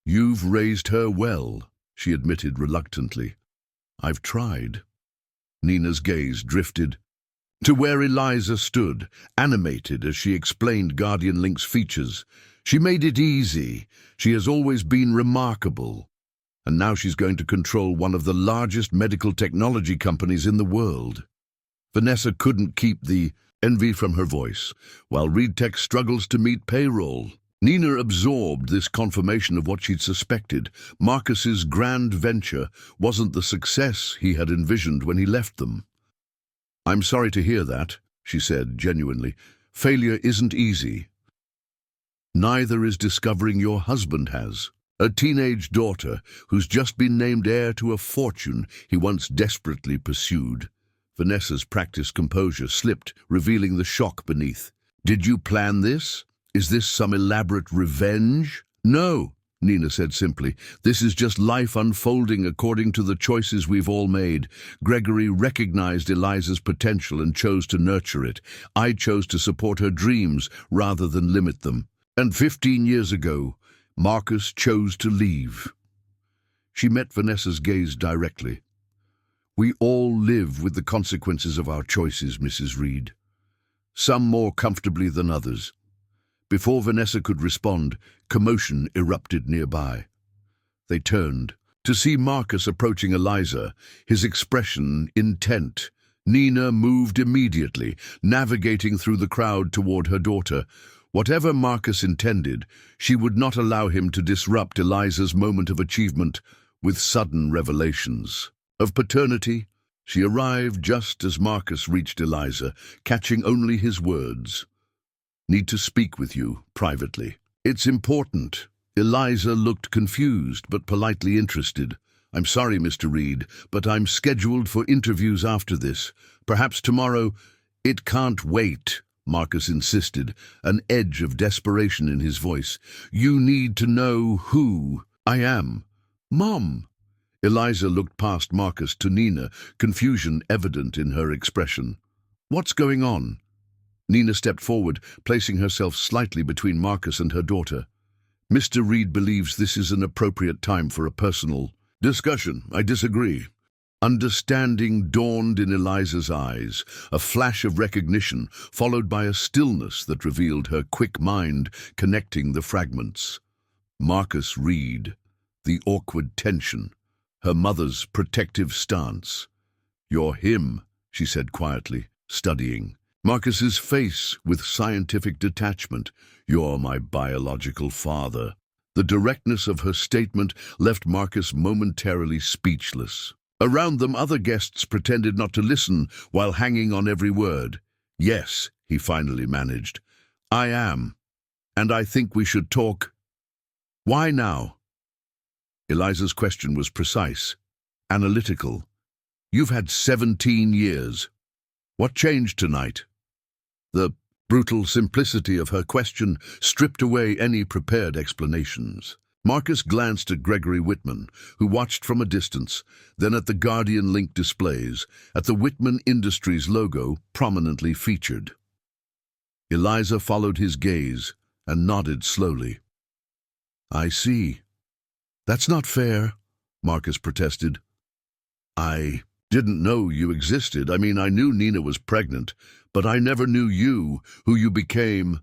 You've raised her well, she admitted reluctantly. I've tried. Nina's gaze drifted to where Eliza stood, animated as she explained Guardian Link's features. She made it easy. She has always been remarkable. And now she's going to control one of the largest medical technology companies in the world. Vanessa couldn't keep the envy from her voice, while ReedTech struggles to meet payroll. Nina absorbed this confirmation of what she'd suspected. Marcus's grand venture wasn't the success he had envisioned when he left them. I'm sorry to hear that, she said genuinely. Failure isn't easy. Neither is discovering your husband has. A teenage daughter who's just been named heir to a fortune he once desperately pursued. Vanessa's practiced composure slipped, revealing the shock beneath. Did you plan this? Is this some elaborate revenge? No, Nina said simply. This is just life unfolding according to the choices we've all made. Gregory recognized Eliza's potential and chose to nurture it. I chose to support her dreams rather than limit them. And 15 years ago, Marcus chose to leave. She met Vanessa's gaze directly. We all live with the consequences of our choices, Mrs. Reed. Some more comfortably than others. Before Vanessa could respond, commotion erupted nearby. They turned to see Marcus approaching Eliza, his expression intent. Nina moved immediately, navigating through the crowd toward her daughter. Whatever Marcus intended, she would not allow him to disrupt Eliza's moment of achievement with sudden revelations. Of paternity, she arrived just as Marcus reached Eliza, catching only his words. "Need to speak with you, privately." "It's important." Eliza looked confused but politely interested. "I'm sorry, Mr. Reed, but I'm scheduled for interviews after this. Perhaps tomorrow." "It can't wait," Marcus insisted, an edge of desperation in his voice. "You need to know who I am." "Mom!" Eliza looked past Marcus to Nina, confusion evident in her expression. "What's going on?" Nina stepped forward, placing herself slightly between Marcus and her daughter. "Mr. Reed believes this is an appropriate time for a personal discussion. I disagree." Understanding dawned in Eliza's eyes, a flash of recognition followed by a stillness that revealed her quick mind connecting the fragments. Marcus Reed, the awkward tension, her mother's protective stance. "You're him," she said quietly, studying Marcus's face with scientific detachment. "You're my biological father." The directness of her statement left Marcus momentarily speechless. Around them, other guests pretended not to listen while hanging on every word. "Yes," he finally managed. "I am. And I think we should talk." "Why now?" Eliza's question was precise, analytical. "You've had 17 years. What changed tonight?" The brutal simplicity of her question stripped away any prepared explanations. Marcus glanced at Gregory Whitman, who watched from a distance, then at the Guardian Link displays, at the Whitman Industries logo prominently featured. Eliza followed his gaze and nodded slowly. "I see." "That's not fair," Marcus protested. "I didn't know you existed. I mean, I knew Nina was pregnant, but I never knew you, who you became."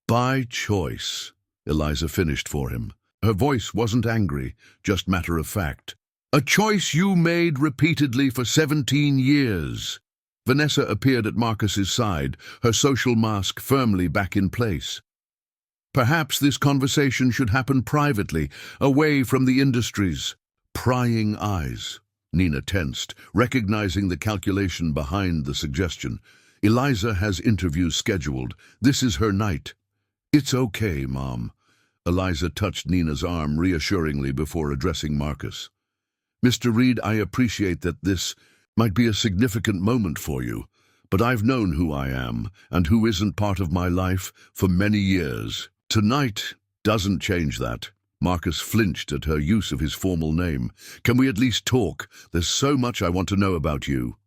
"By choice," Eliza finished for him. Her voice wasn't angry, just matter of fact. "A choice you made repeatedly for 17 years. Vanessa appeared at Marcus's side, her social mask firmly back in place. "Perhaps this conversation should happen privately, away from the industries." Prying eyes. Nina tensed, recognizing the calculation behind the suggestion. "Eliza has interviews scheduled. This is her night." "It's okay, Mom." Eliza touched Nina's arm reassuringly before addressing Marcus. "Mr. Reed, I appreciate that this might be a significant moment for you, but I've known who I am and who isn't part of my life for many years. Tonight doesn't change that." Marcus flinched at her use of his formal name. "Can we at least talk? There's so much I want to know about you."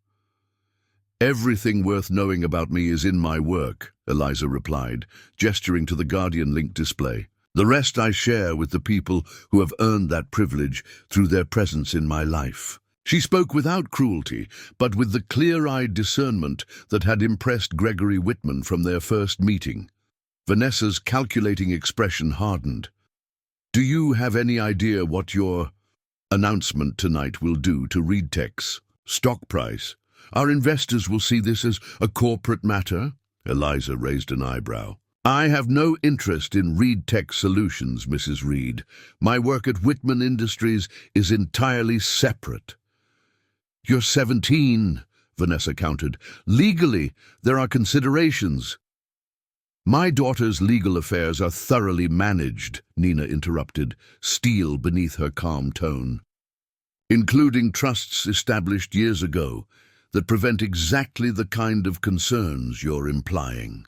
"Everything worth knowing about me is in my work," Eliza replied, gesturing to the Guardian Link display. "The rest I share with the people who have earned that privilege through their presence in my life." She spoke without cruelty, but with the clear-eyed discernment that had impressed Gregory Whitman from their first meeting. Vanessa's calculating expression hardened. "Do you have any idea what your announcement tonight will do to ReedTech's stock price? Our investors will see this as a corporate matter?" Eliza raised an eyebrow. "I have no interest in ReedTech Solutions, Mrs. Reed. My work at Whitman Industries is entirely separate." "You're 17, Vanessa countered. "Legally, there are considerations." "My daughter's legal affairs are thoroughly managed," Nina interrupted, steel beneath her calm tone. "Including trusts established years ago that prevent exactly the kind of concerns you're implying."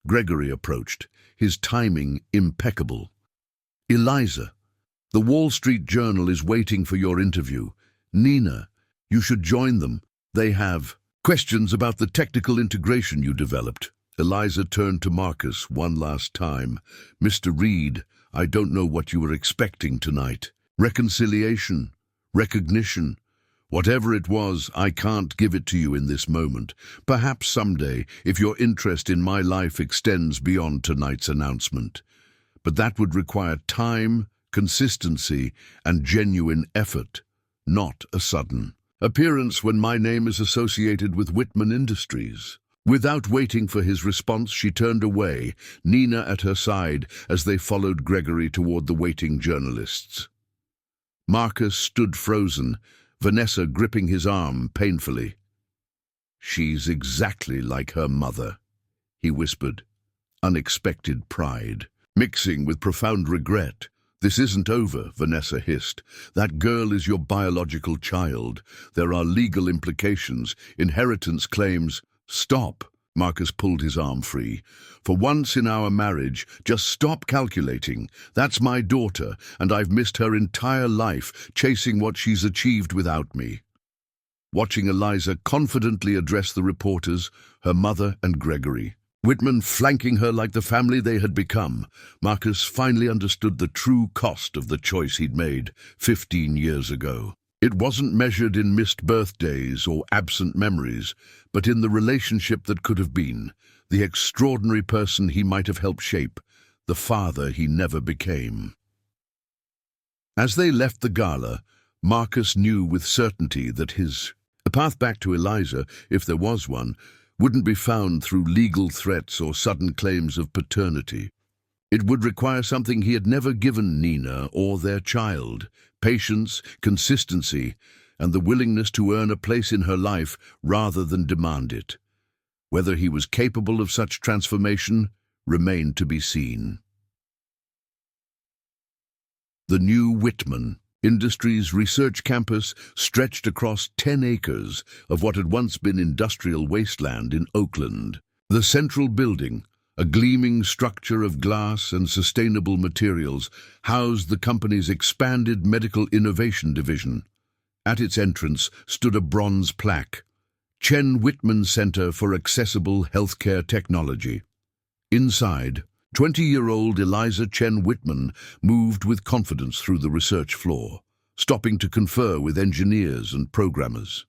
Gregory approached, his timing impeccable. "Eliza, the Wall Street Journal is waiting for your interview. Nina, you should join them. They have questions about the technical integration you developed." Eliza turned to Marcus one last time. "Mr. Reed, I don't know what you were expecting tonight. Reconciliation, recognition. Whatever it was, I can't give it to you in this moment. Perhaps someday, if your interest in my life extends beyond tonight's announcement. But that would require time, consistency, and genuine effort, not a sudden appearance when my name is associated with Whitman Industries." Without waiting for his response, she turned away, Nina at her side as they followed Gregory toward the waiting journalists. Marcus stood frozen, Vanessa gripping his arm painfully. "She's exactly like her mother," he whispered, unexpected pride, mixing with profound regret. "This isn't over," Vanessa hissed. "That girl is your biological child. There are legal implications, inheritance claims." "Stop," Marcus pulled his arm free. "For once in our marriage, just stop calculating. That's my daughter, and I've missed her entire life chasing what she's achieved without me." Watching Eliza confidently address the reporters, her mother and Gregory, Whitman flanking her like the family they had become, Marcus finally understood the true cost of the choice he'd made 15 years ago. It wasn't measured in missed birthdays or absent memories, but in the relationship that could have been, the extraordinary person he might have helped shape, the father he never became. As they left the gala, Marcus knew with certainty that the path back to Eliza, if there was one, wouldn't be found through legal threats or sudden claims of paternity. It would require something he had never given Nina or their child: patience, consistency, and the willingness to earn a place in her life rather than demand it. Whether he was capable of such transformation remained to be seen. The new Whitman Industries research campus stretched across 10 acres of what had once been industrial wasteland in Oakland. The central building, a gleaming structure of glass and sustainable materials, housed the company's expanded medical innovation division. At its entrance stood a bronze plaque, Chen Whitman Center for Accessible Healthcare Technology. Inside, 20-year-old Eliza Chen Whitman moved with confidence through the research floor, stopping to confer with engineers and programmers.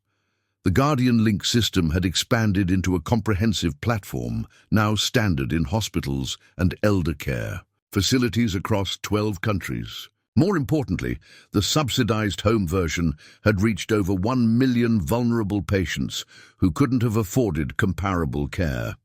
The Guardian Link system had expanded into a comprehensive platform, now standard in hospitals and elder care facilities across 12 countries. More importantly, the subsidized home version had reached over 1 million vulnerable patients who couldn't have afforded comparable care.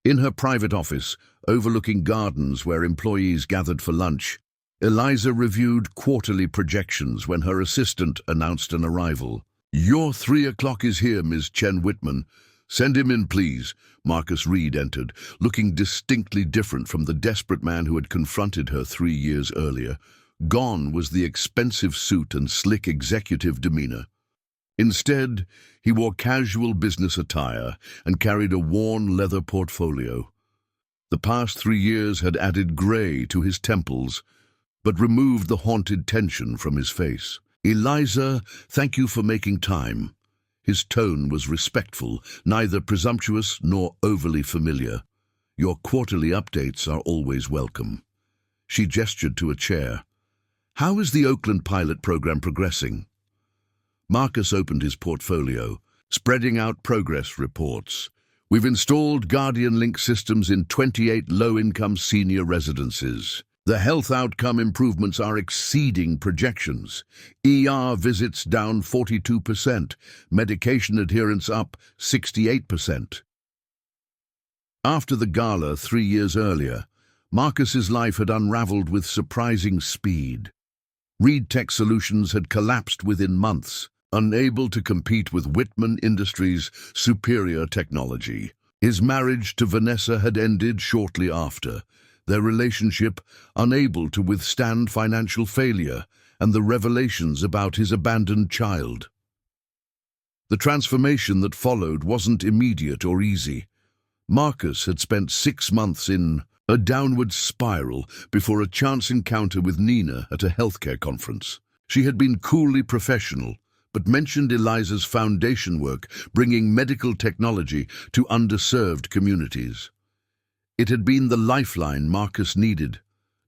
In her private office, overlooking gardens where employees gathered for lunch, Eliza reviewed quarterly projections when her assistant announced an arrival. "Your 3 o'clock is here, Ms. Chen Whitman. Send him in, please." Marcus Reed entered, looking distinctly different from the desperate man who had confronted her 3 years earlier. Gone was the expensive suit and slick executive demeanor. Instead, he wore casual business attire and carried a worn leather portfolio. The past 3 years had added gray to his temples, but removed the haunted tension from his face. "Eliza, thank you for making time." His tone was respectful, neither presumptuous nor overly familiar. "Your quarterly updates are always welcome." She gestured to a chair. "How is the Oakland pilot program progressing?" Marcus opened his portfolio, spreading out progress reports. "We've installed Guardian Link systems in 28 low-income senior residences. The health outcome improvements are exceeding projections. ER visits down 42%, medication adherence up 68%. After the gala 3 years earlier, Marcus's life had unraveled with surprising speed. Reed Tech Solutions had collapsed within months, unable to compete with Whitman Industries' superior technology. His marriage to Vanessa had ended shortly after, their relationship unable to withstand financial failure and the revelations about his abandoned child. The transformation that followed wasn't immediate or easy. Marcus had spent 6 months in a downward spiral before a chance encounter with Nina at a healthcare conference. She had been coolly professional, but mentioned Eliza's foundation work bringing medical technology to underserved communities. It had been the lifeline Marcus needed,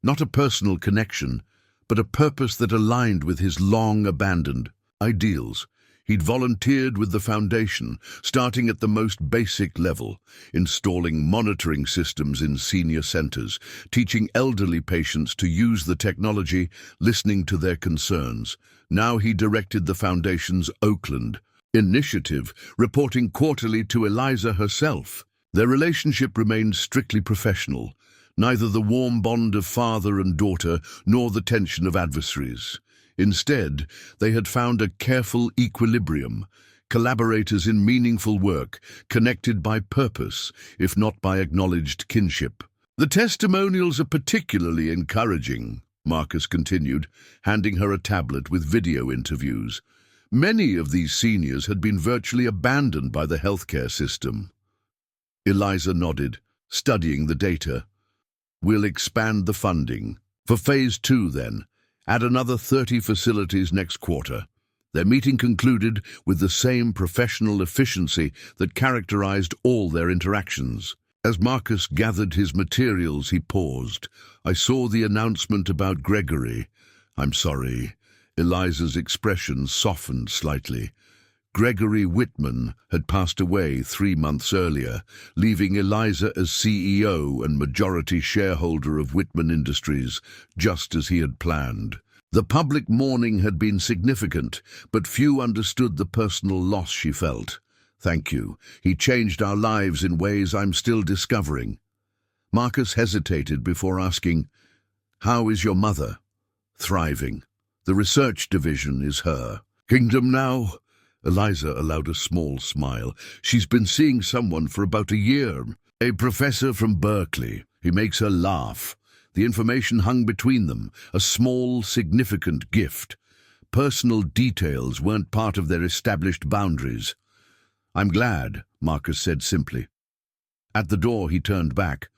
not a personal connection, but a purpose that aligned with his long-abandoned ideals. He'd volunteered with the foundation, starting at the most basic level, installing monitoring systems in senior centers, teaching elderly patients to use the technology, listening to their concerns. Now he directed the foundation's Oakland initiative, reporting quarterly to Eliza herself. Their relationship remained strictly professional, neither the warm bond of father and daughter nor the tension of adversaries. Instead, they had found a careful equilibrium, collaborators in meaningful work, connected by purpose, if not by acknowledged kinship. "The testimonials are particularly encouraging," Marcus continued, handing her a tablet with video interviews. Many of these seniors had been virtually abandoned by the healthcare system. Eliza nodded, studying the data. "We'll expand the funding. For Phase 2, then. Add another 30 facilities next quarter." Their meeting concluded with the same professional efficiency that characterized all their interactions. As Marcus gathered his materials, he paused. "I saw the announcement about Gregory." "I'm sorry." Eliza's expression softened slightly. Gregory Whitman had passed away 3 months earlier, leaving Eliza as CEO and majority shareholder of Whitman Industries, just as he had planned. The public mourning had been significant, but few understood the personal loss she felt. "Thank you. He changed our lives in ways I'm still discovering." Marcus hesitated before asking, "How is your mother?" "Thriving. The research division is her kingdom now." Eliza allowed a small smile. "She's been seeing someone for about a year. A professor from Berkeley. He makes her laugh." The information hung between them, a small, significant gift. Personal details weren't part of their established boundaries. "I'm glad," Marcus said simply. At the door, he turned back.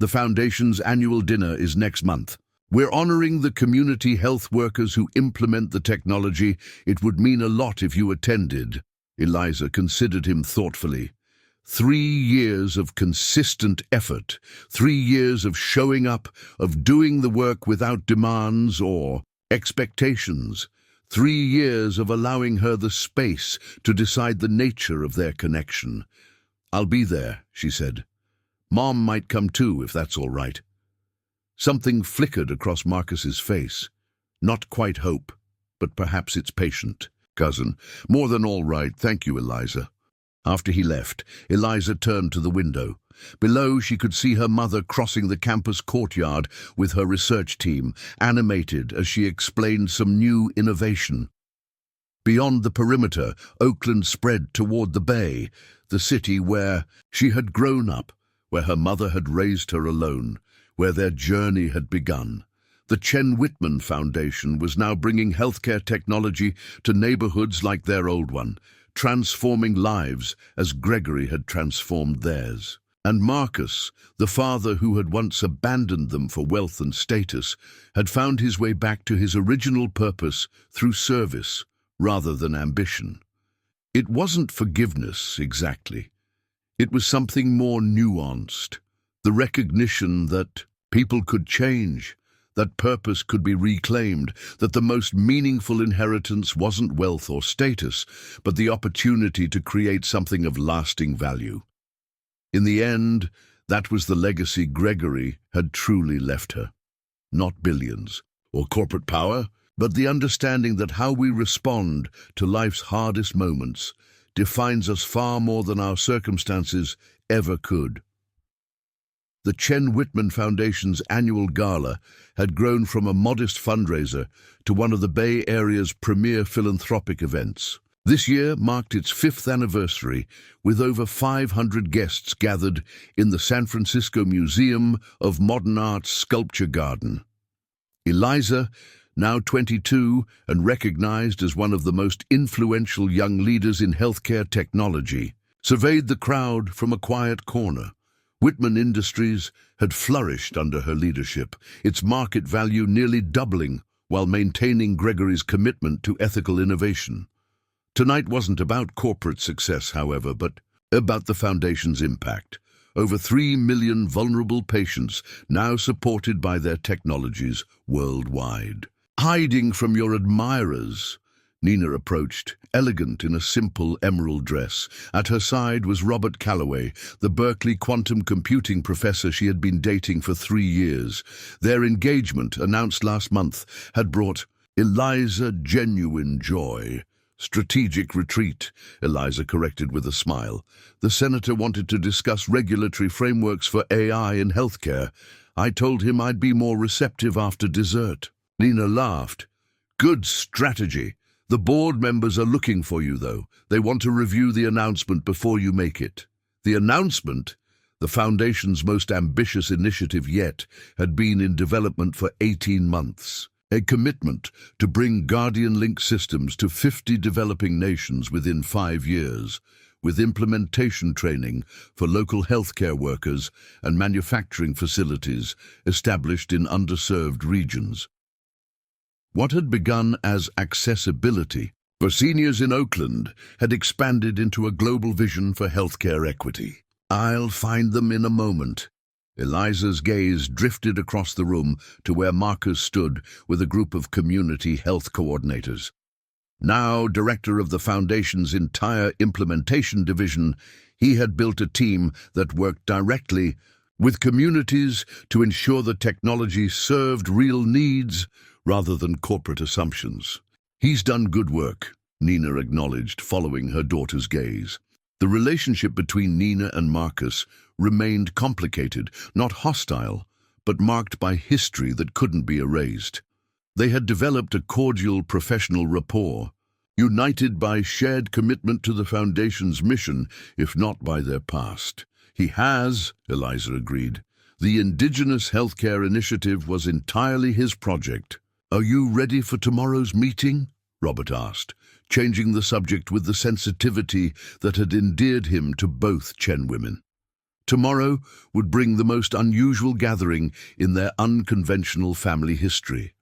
"The Foundation's annual dinner is next month. We're honoring the community health workers who implement the technology. It would mean a lot if you attended." Eliza considered him thoughtfully. 3 years of consistent effort, 3 years of showing up, of doing the work without demands or expectations, 3 years of allowing her the space to decide the nature of their connection. "I'll be there," she said. "Mom might come too, if that's all right." Something flickered across Marcus's face. Not quite hope, but perhaps it's patient. "Cousin, more than all right, thank you, Eliza." After he left, Eliza turned to the window. Below, she could see her mother crossing the campus courtyard with her research team, animated as she explained some new innovation. Beyond the perimeter, Oakland spread toward the bay, the city where she had grown up, where her mother had raised her alone, where their journey had begun. The Chen Whitman Foundation was now bringing healthcare technology to neighborhoods like their old one, transforming lives as Gregory had transformed theirs. And Marcus, the father who had once abandoned them for wealth and status, had found his way back to his original purpose through service rather than ambition. It wasn't forgiveness, exactly. It was something more nuanced. The recognition that people could change, that purpose could be reclaimed, that the most meaningful inheritance wasn't wealth or status, but the opportunity to create something of lasting value. In the end, that was the legacy Gregory had truly left her. Not billions or corporate power, but the understanding that how we respond to life's hardest moments defines us far more than our circumstances ever could. The Chen Whitman Foundation's annual gala had grown from a modest fundraiser to one of the Bay Area's premier philanthropic events. This year marked its 5th anniversary, with over 500 guests gathered in the San Francisco Museum of Modern Art's Sculpture Garden. Eliza, now 22 and recognized as one of the most influential young leaders in healthcare technology, surveyed the crowd from a quiet corner. Whitman Industries had flourished under her leadership, its market value nearly doubling while maintaining Gregory's commitment to ethical innovation. Tonight wasn't about corporate success, however, but about the Foundation's impact. Over 3 million vulnerable patients now supported by their technologies worldwide. Hiding from your admirers, Nina approached, elegant in a simple emerald dress. At her side was Robert Calloway, the Berkeley quantum computing professor she had been dating for 3 years. Their engagement, announced last month, had brought Eliza genuine joy. Strategic retreat, Eliza corrected with a smile. The senator wanted to discuss regulatory frameworks for AI in healthcare. I told him I'd be more receptive after dessert. Nina laughed. Good strategy. The board members are looking for you, though. They want to review the announcement before you make it. The announcement, the Foundation's most ambitious initiative yet, had been in development for 18 months. A commitment to bring Guardian Link systems to 50 developing nations within 5 years, with implementation training for local healthcare workers and manufacturing facilities established in underserved regions. What had begun as accessibility for seniors in Oakland had expanded into a global vision for healthcare equity. I'll find them in a moment. Eliza's gaze drifted across the room to where Marcus stood with a group of community health coordinators. Now director of the Foundation's entire implementation division, he had built a team that worked directly with communities to ensure the technology served real needs rather than corporate assumptions. He's done good work, Nina acknowledged, following her daughter's gaze. The relationship between Nina and Marcus remained complicated, not hostile, but marked by history that couldn't be erased. They had developed a cordial professional rapport, united by shared commitment to the Foundation's mission, if not by their past. He has, Eliza agreed. The Indigenous Healthcare Initiative was entirely his project. Are you ready for tomorrow's meeting? Robert asked, changing the subject with the sensitivity that had endeared him to both Chen women. Tomorrow would bring the most unusual gathering in their unconventional family history,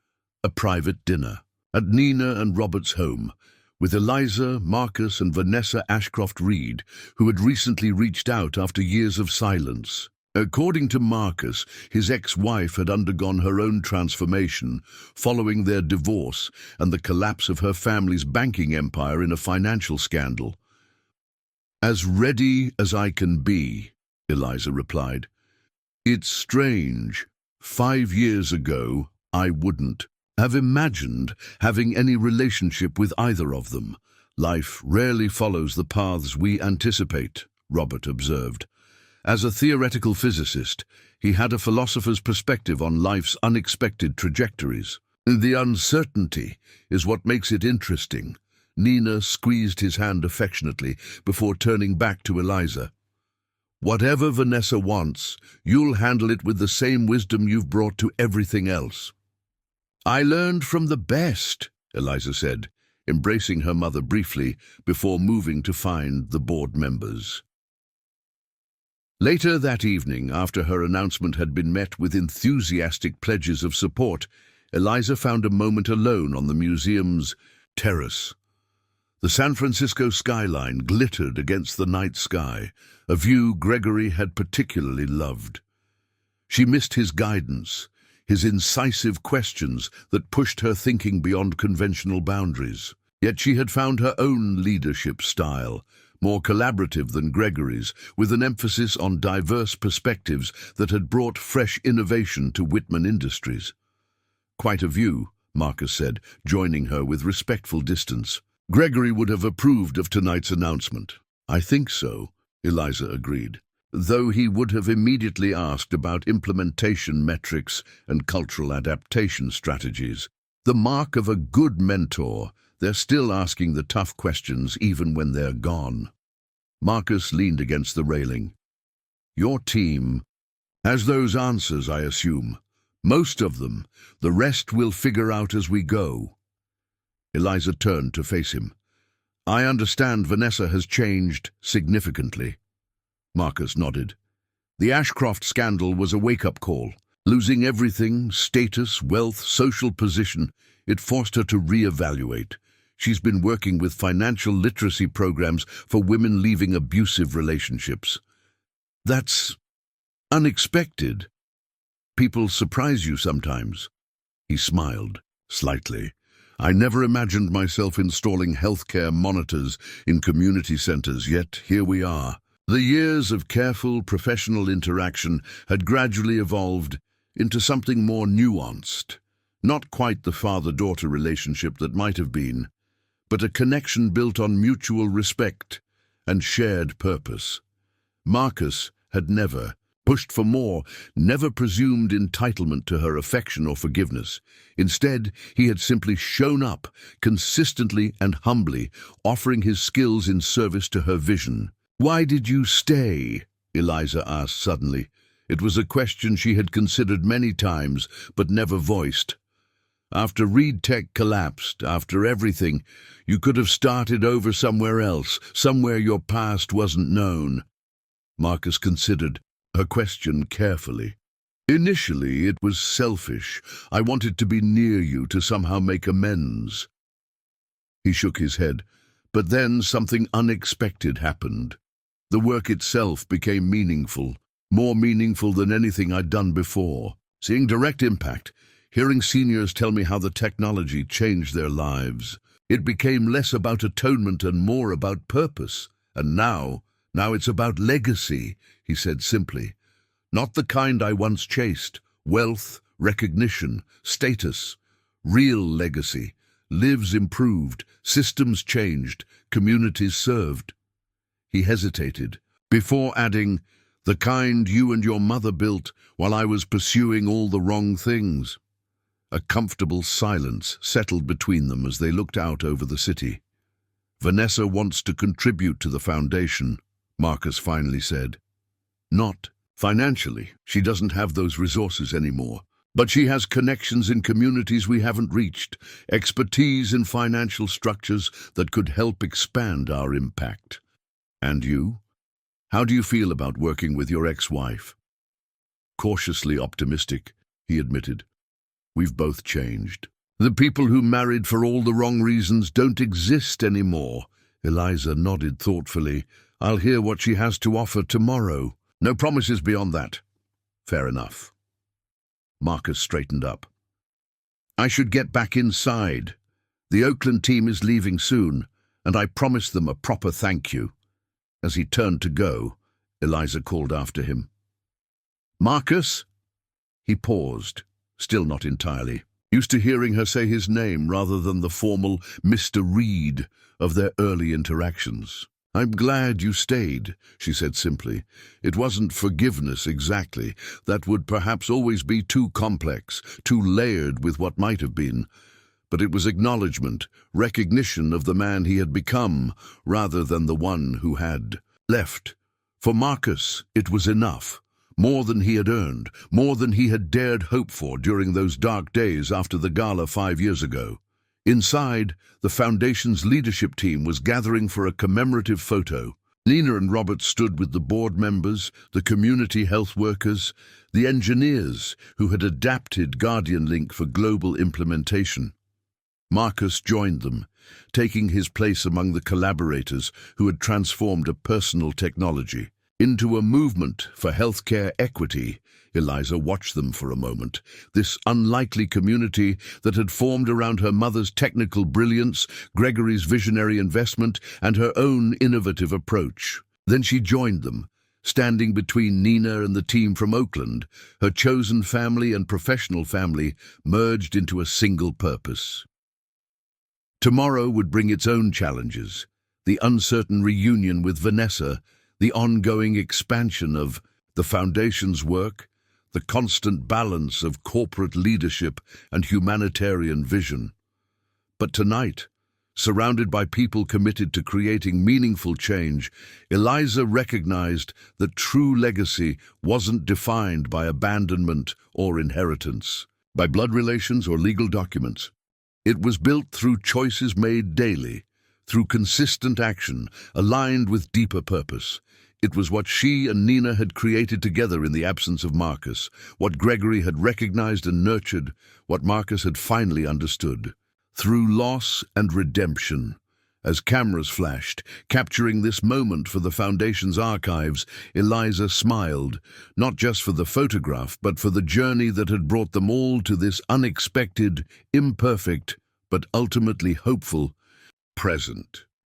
a private dinner at Nina and Robert's home, with Eliza, Marcus, and Vanessa Ashcroft-Reed, who had recently reached out after years of silence. According to Marcus, his ex-wife had undergone her own transformation following their divorce and the collapse of her family's banking empire in a financial scandal. As ready as I can be, Eliza replied. It's strange. 5 years ago, I wouldn't have imagined having any relationship with either of them. Life rarely follows the paths we anticipate, Robert observed. As a theoretical physicist, he had a philosopher's perspective on life's unexpected trajectories. The uncertainty is what makes it interesting. Nina squeezed his hand affectionately before turning back to Eliza. Whatever Vanessa wants, you'll handle it with the same wisdom you've brought to everything else. I learned from the best, Eliza said, embracing her mother briefly before moving to find the board members. Later that evening, after her announcement had been met with enthusiastic pledges of support, Eliza found a moment alone on the museum's terrace. The San Francisco skyline glittered against the night sky, a view Gregory had particularly loved. She missed his guidance, his incisive questions that pushed her thinking beyond conventional boundaries. Yet she had found her own leadership style, more collaborative than Gregory's, with an emphasis on diverse perspectives that had brought fresh innovation to Whitman Industries. Quite a view, Marcus said, joining her with respectful distance. Gregory would have approved of tonight's announcement. I think so, Eliza agreed, though he would have immediately asked about implementation metrics and cultural adaptation strategies. The mark of a good mentor, they're still asking the tough questions even when they're gone. Marcus leaned against the railing. Your team has those answers, I assume. Most of them. The rest we'll figure out as we go. Eliza turned to face him. I understand Vanessa has changed significantly. Marcus nodded. The Ashcroft scandal was a wake-up call. Losing everything, status, wealth, social position, it forced her to reevaluate. She's been working with financial literacy programs for women leaving abusive relationships. That's Unexpected. People surprise you sometimes. He smiled, slightly. I never imagined myself installing healthcare monitors in community centers, yet here we are. The years of careful professional interaction had gradually evolved into something more nuanced. Not quite the father-daughter relationship that might have been, but a connection built on mutual respect and shared purpose. Marcus had never pushed for more, never presumed entitlement to her affection or forgiveness. Instead, he had simply shown up, consistently and humbly, offering his skills in service to her vision. "Why did you stay?" Eliza asked suddenly. It was a question she had considered many times, but never voiced. After Reed Tech collapsed, after everything, you could have started over somewhere else, somewhere your past wasn't known. Marcus considered her question carefully. Initially, it was selfish. I wanted to be near you, to somehow make amends. He shook his head, but then something unexpected happened. The work itself became meaningful, more meaningful than anything I'd done before. Seeing direct impact, hearing seniors tell me how the technology changed their lives. It became less about atonement and more about purpose. And now it's about legacy, he said simply. Not the kind I once chased, wealth, recognition, status. Real legacy, lives improved, systems changed, communities served. He hesitated, before adding, the kind you and your mother built while I was pursuing all the wrong things. A comfortable silence settled between them as they looked out over the city. Vanessa wants to contribute to the foundation, Marcus finally said. Not financially, she doesn't have those resources anymore. But she has connections in communities we haven't reached, expertise in financial structures that could help expand our impact. And you? How do you feel about working with your ex-wife? Cautiously optimistic, he admitted. We've both changed. The people who married for all the wrong reasons don't exist anymore. Eliza nodded thoughtfully. I'll hear what she has to offer tomorrow. No promises beyond that. Fair enough. Marcus straightened up. I should get back inside. The Oakland team is leaving soon, and I promised them a proper thank you. As he turned to go, Eliza called after him. Marcus? He paused, still not entirely, used to hearing her say his name rather than the formal Mr. Reed of their early interactions. I'm glad you stayed, she said simply. It wasn't forgiveness exactly. That would perhaps always be too complex, too layered with what might have been. But it was acknowledgement, recognition of the man he had become, rather than the one who had left. For Marcus, it was enough. More than he had earned, more than he had dared hope for during those dark days after the gala 5 years ago. Inside, the Foundation's leadership team was gathering for a commemorative photo. Nina and Robert stood with the board members, the community health workers, the engineers who had adapted Guardian Link for global implementation. Marcus joined them, taking his place among the collaborators who had transformed a personal technology into a movement for healthcare equity. Eliza watched them for a moment, this unlikely community that had formed around her mother's technical brilliance, Gregory's visionary investment, and her own innovative approach. Then she joined them, standing between Nina and the team from Oakland, her chosen family and professional family merged into a single purpose. Tomorrow would bring its own challenges, the uncertain reunion with Vanessa, the ongoing expansion of the Foundation's work, the constant balance of corporate leadership and humanitarian vision. But tonight, surrounded by people committed to creating meaningful change, Eliza recognized that true legacy wasn't defined by abandonment or inheritance, by blood relations or legal documents. It was built through choices made daily, through consistent action, aligned with deeper purpose. It was what she and Nina had created together in the absence of Marcus, what Gregory had recognized and nurtured, what Marcus had finally understood. Through loss and redemption, As cameras flashed, capturing this moment for the Foundation's archives, Eliza smiled, not just for the photograph, but for the journey that had brought them all to this unexpected, imperfect, but ultimately hopeful present.